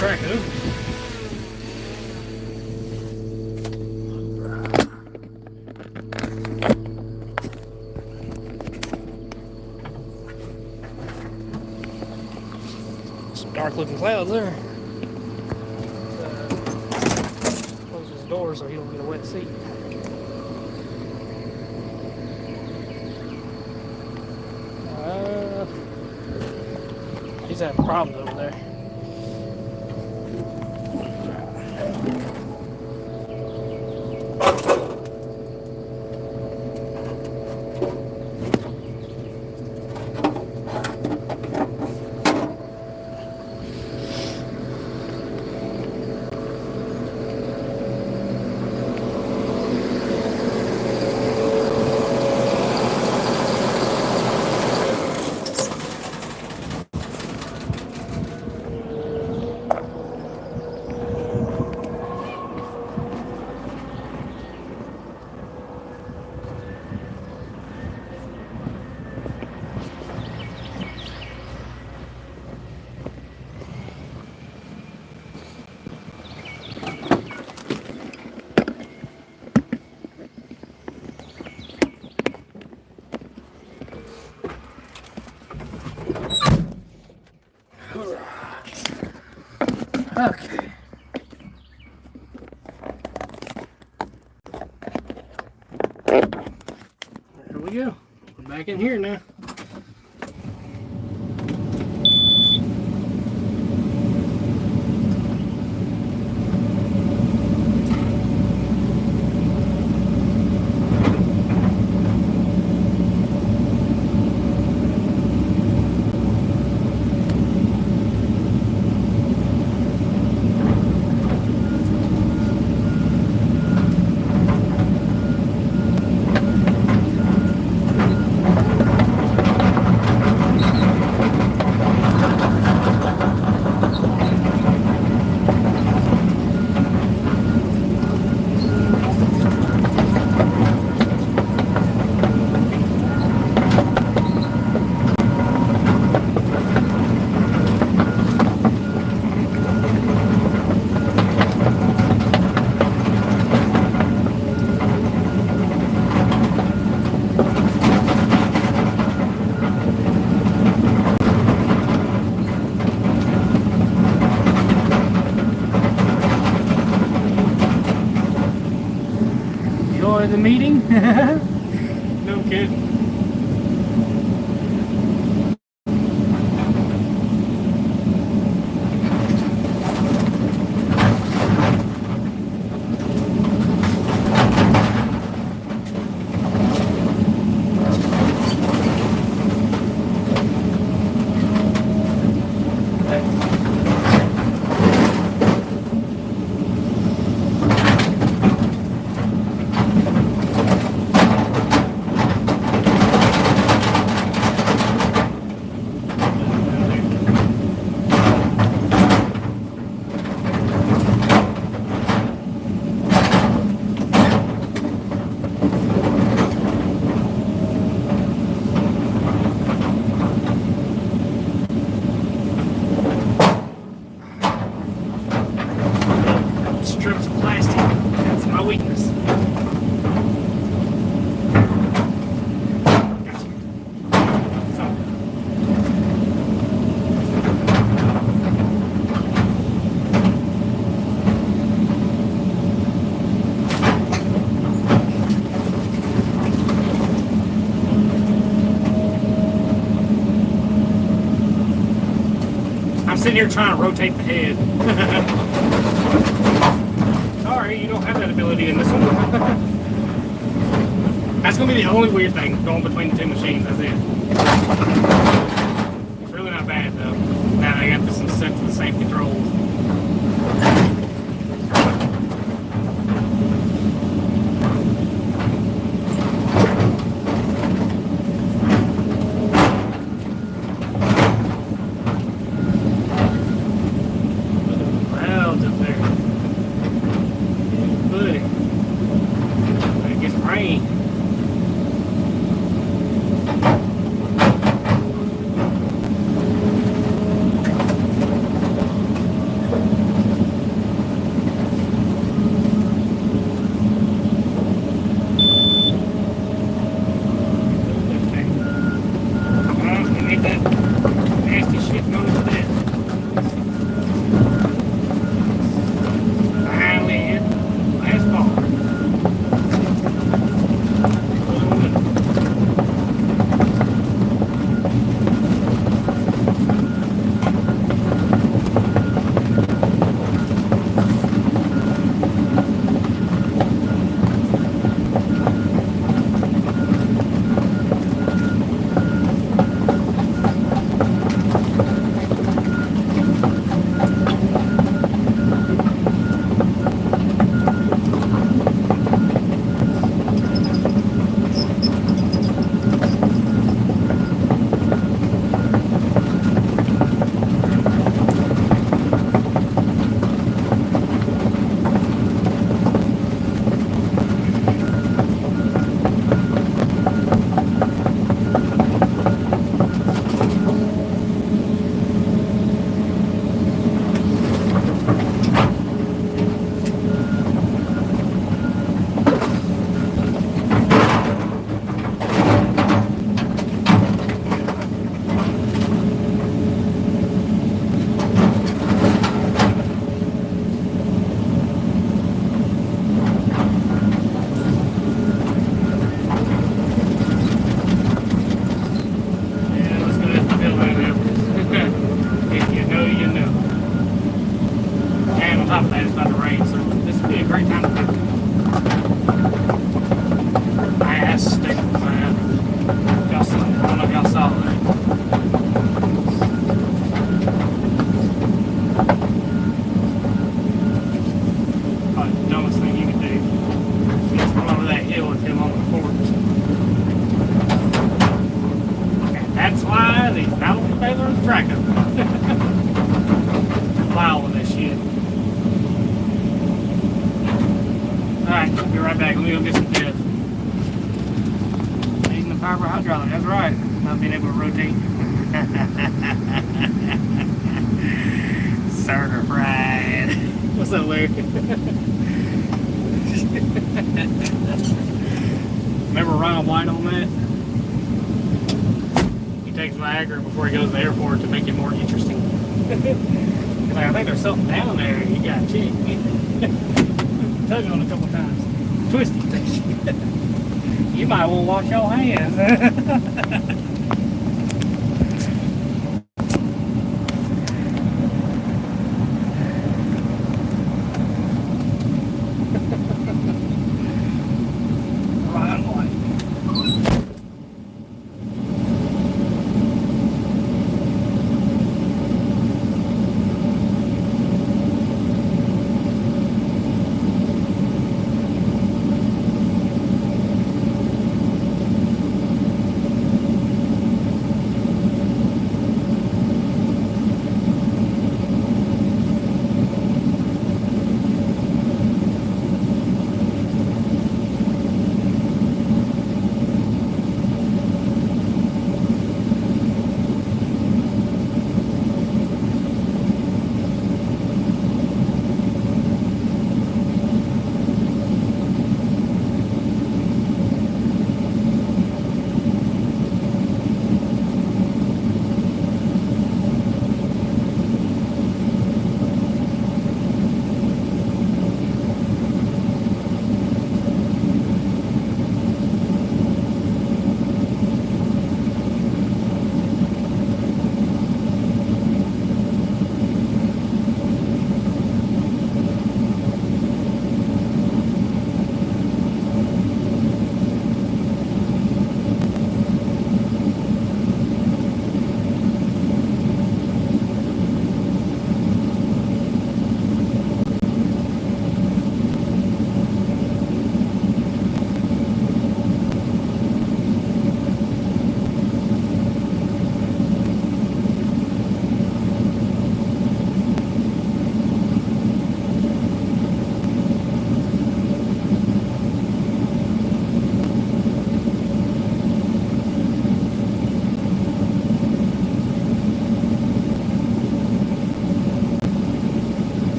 track of. Some dark looking clouds there. Close his door so he don't get a wet seat. He's having problems over there. Okay. There we go. We're back in here now. The meeting? No kidding. Strips of plastic. That's my weakness. Gotcha. So. I'm sitting here trying to rotate the head. Sorry, you don't have that ability in this one. That's going to be the only weird thing going between the two machines, that's it. It's really not bad though. Now I got this set to the same controls. Clouds up there. Buddy. I guess rain. me go get some diff. Using the power hydraulic, that's right. Not being able to rotate. Certified. What's up, Larry? Remember Ron White on that? He takes Viagra before he goes to the airport to make it more interesting. He's like, I think there's something down there. You got to check. Tug on it a couple times. Twisty. You might want to wash your hands.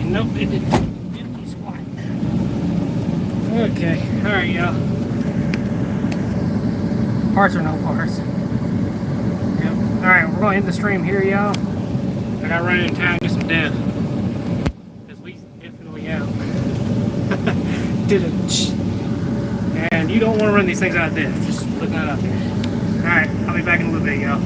Nope, it didn't. Empty squat. Okay, alright, y'all. Parts or no parts. Yep. Alright, we're going to end the stream here, y'all. I gotta run in town and get some death. Because we definitely out. Didn't. And you don't want to run these things out of death. Just put that out there. Alright, I'll be back in a little bit, y'all.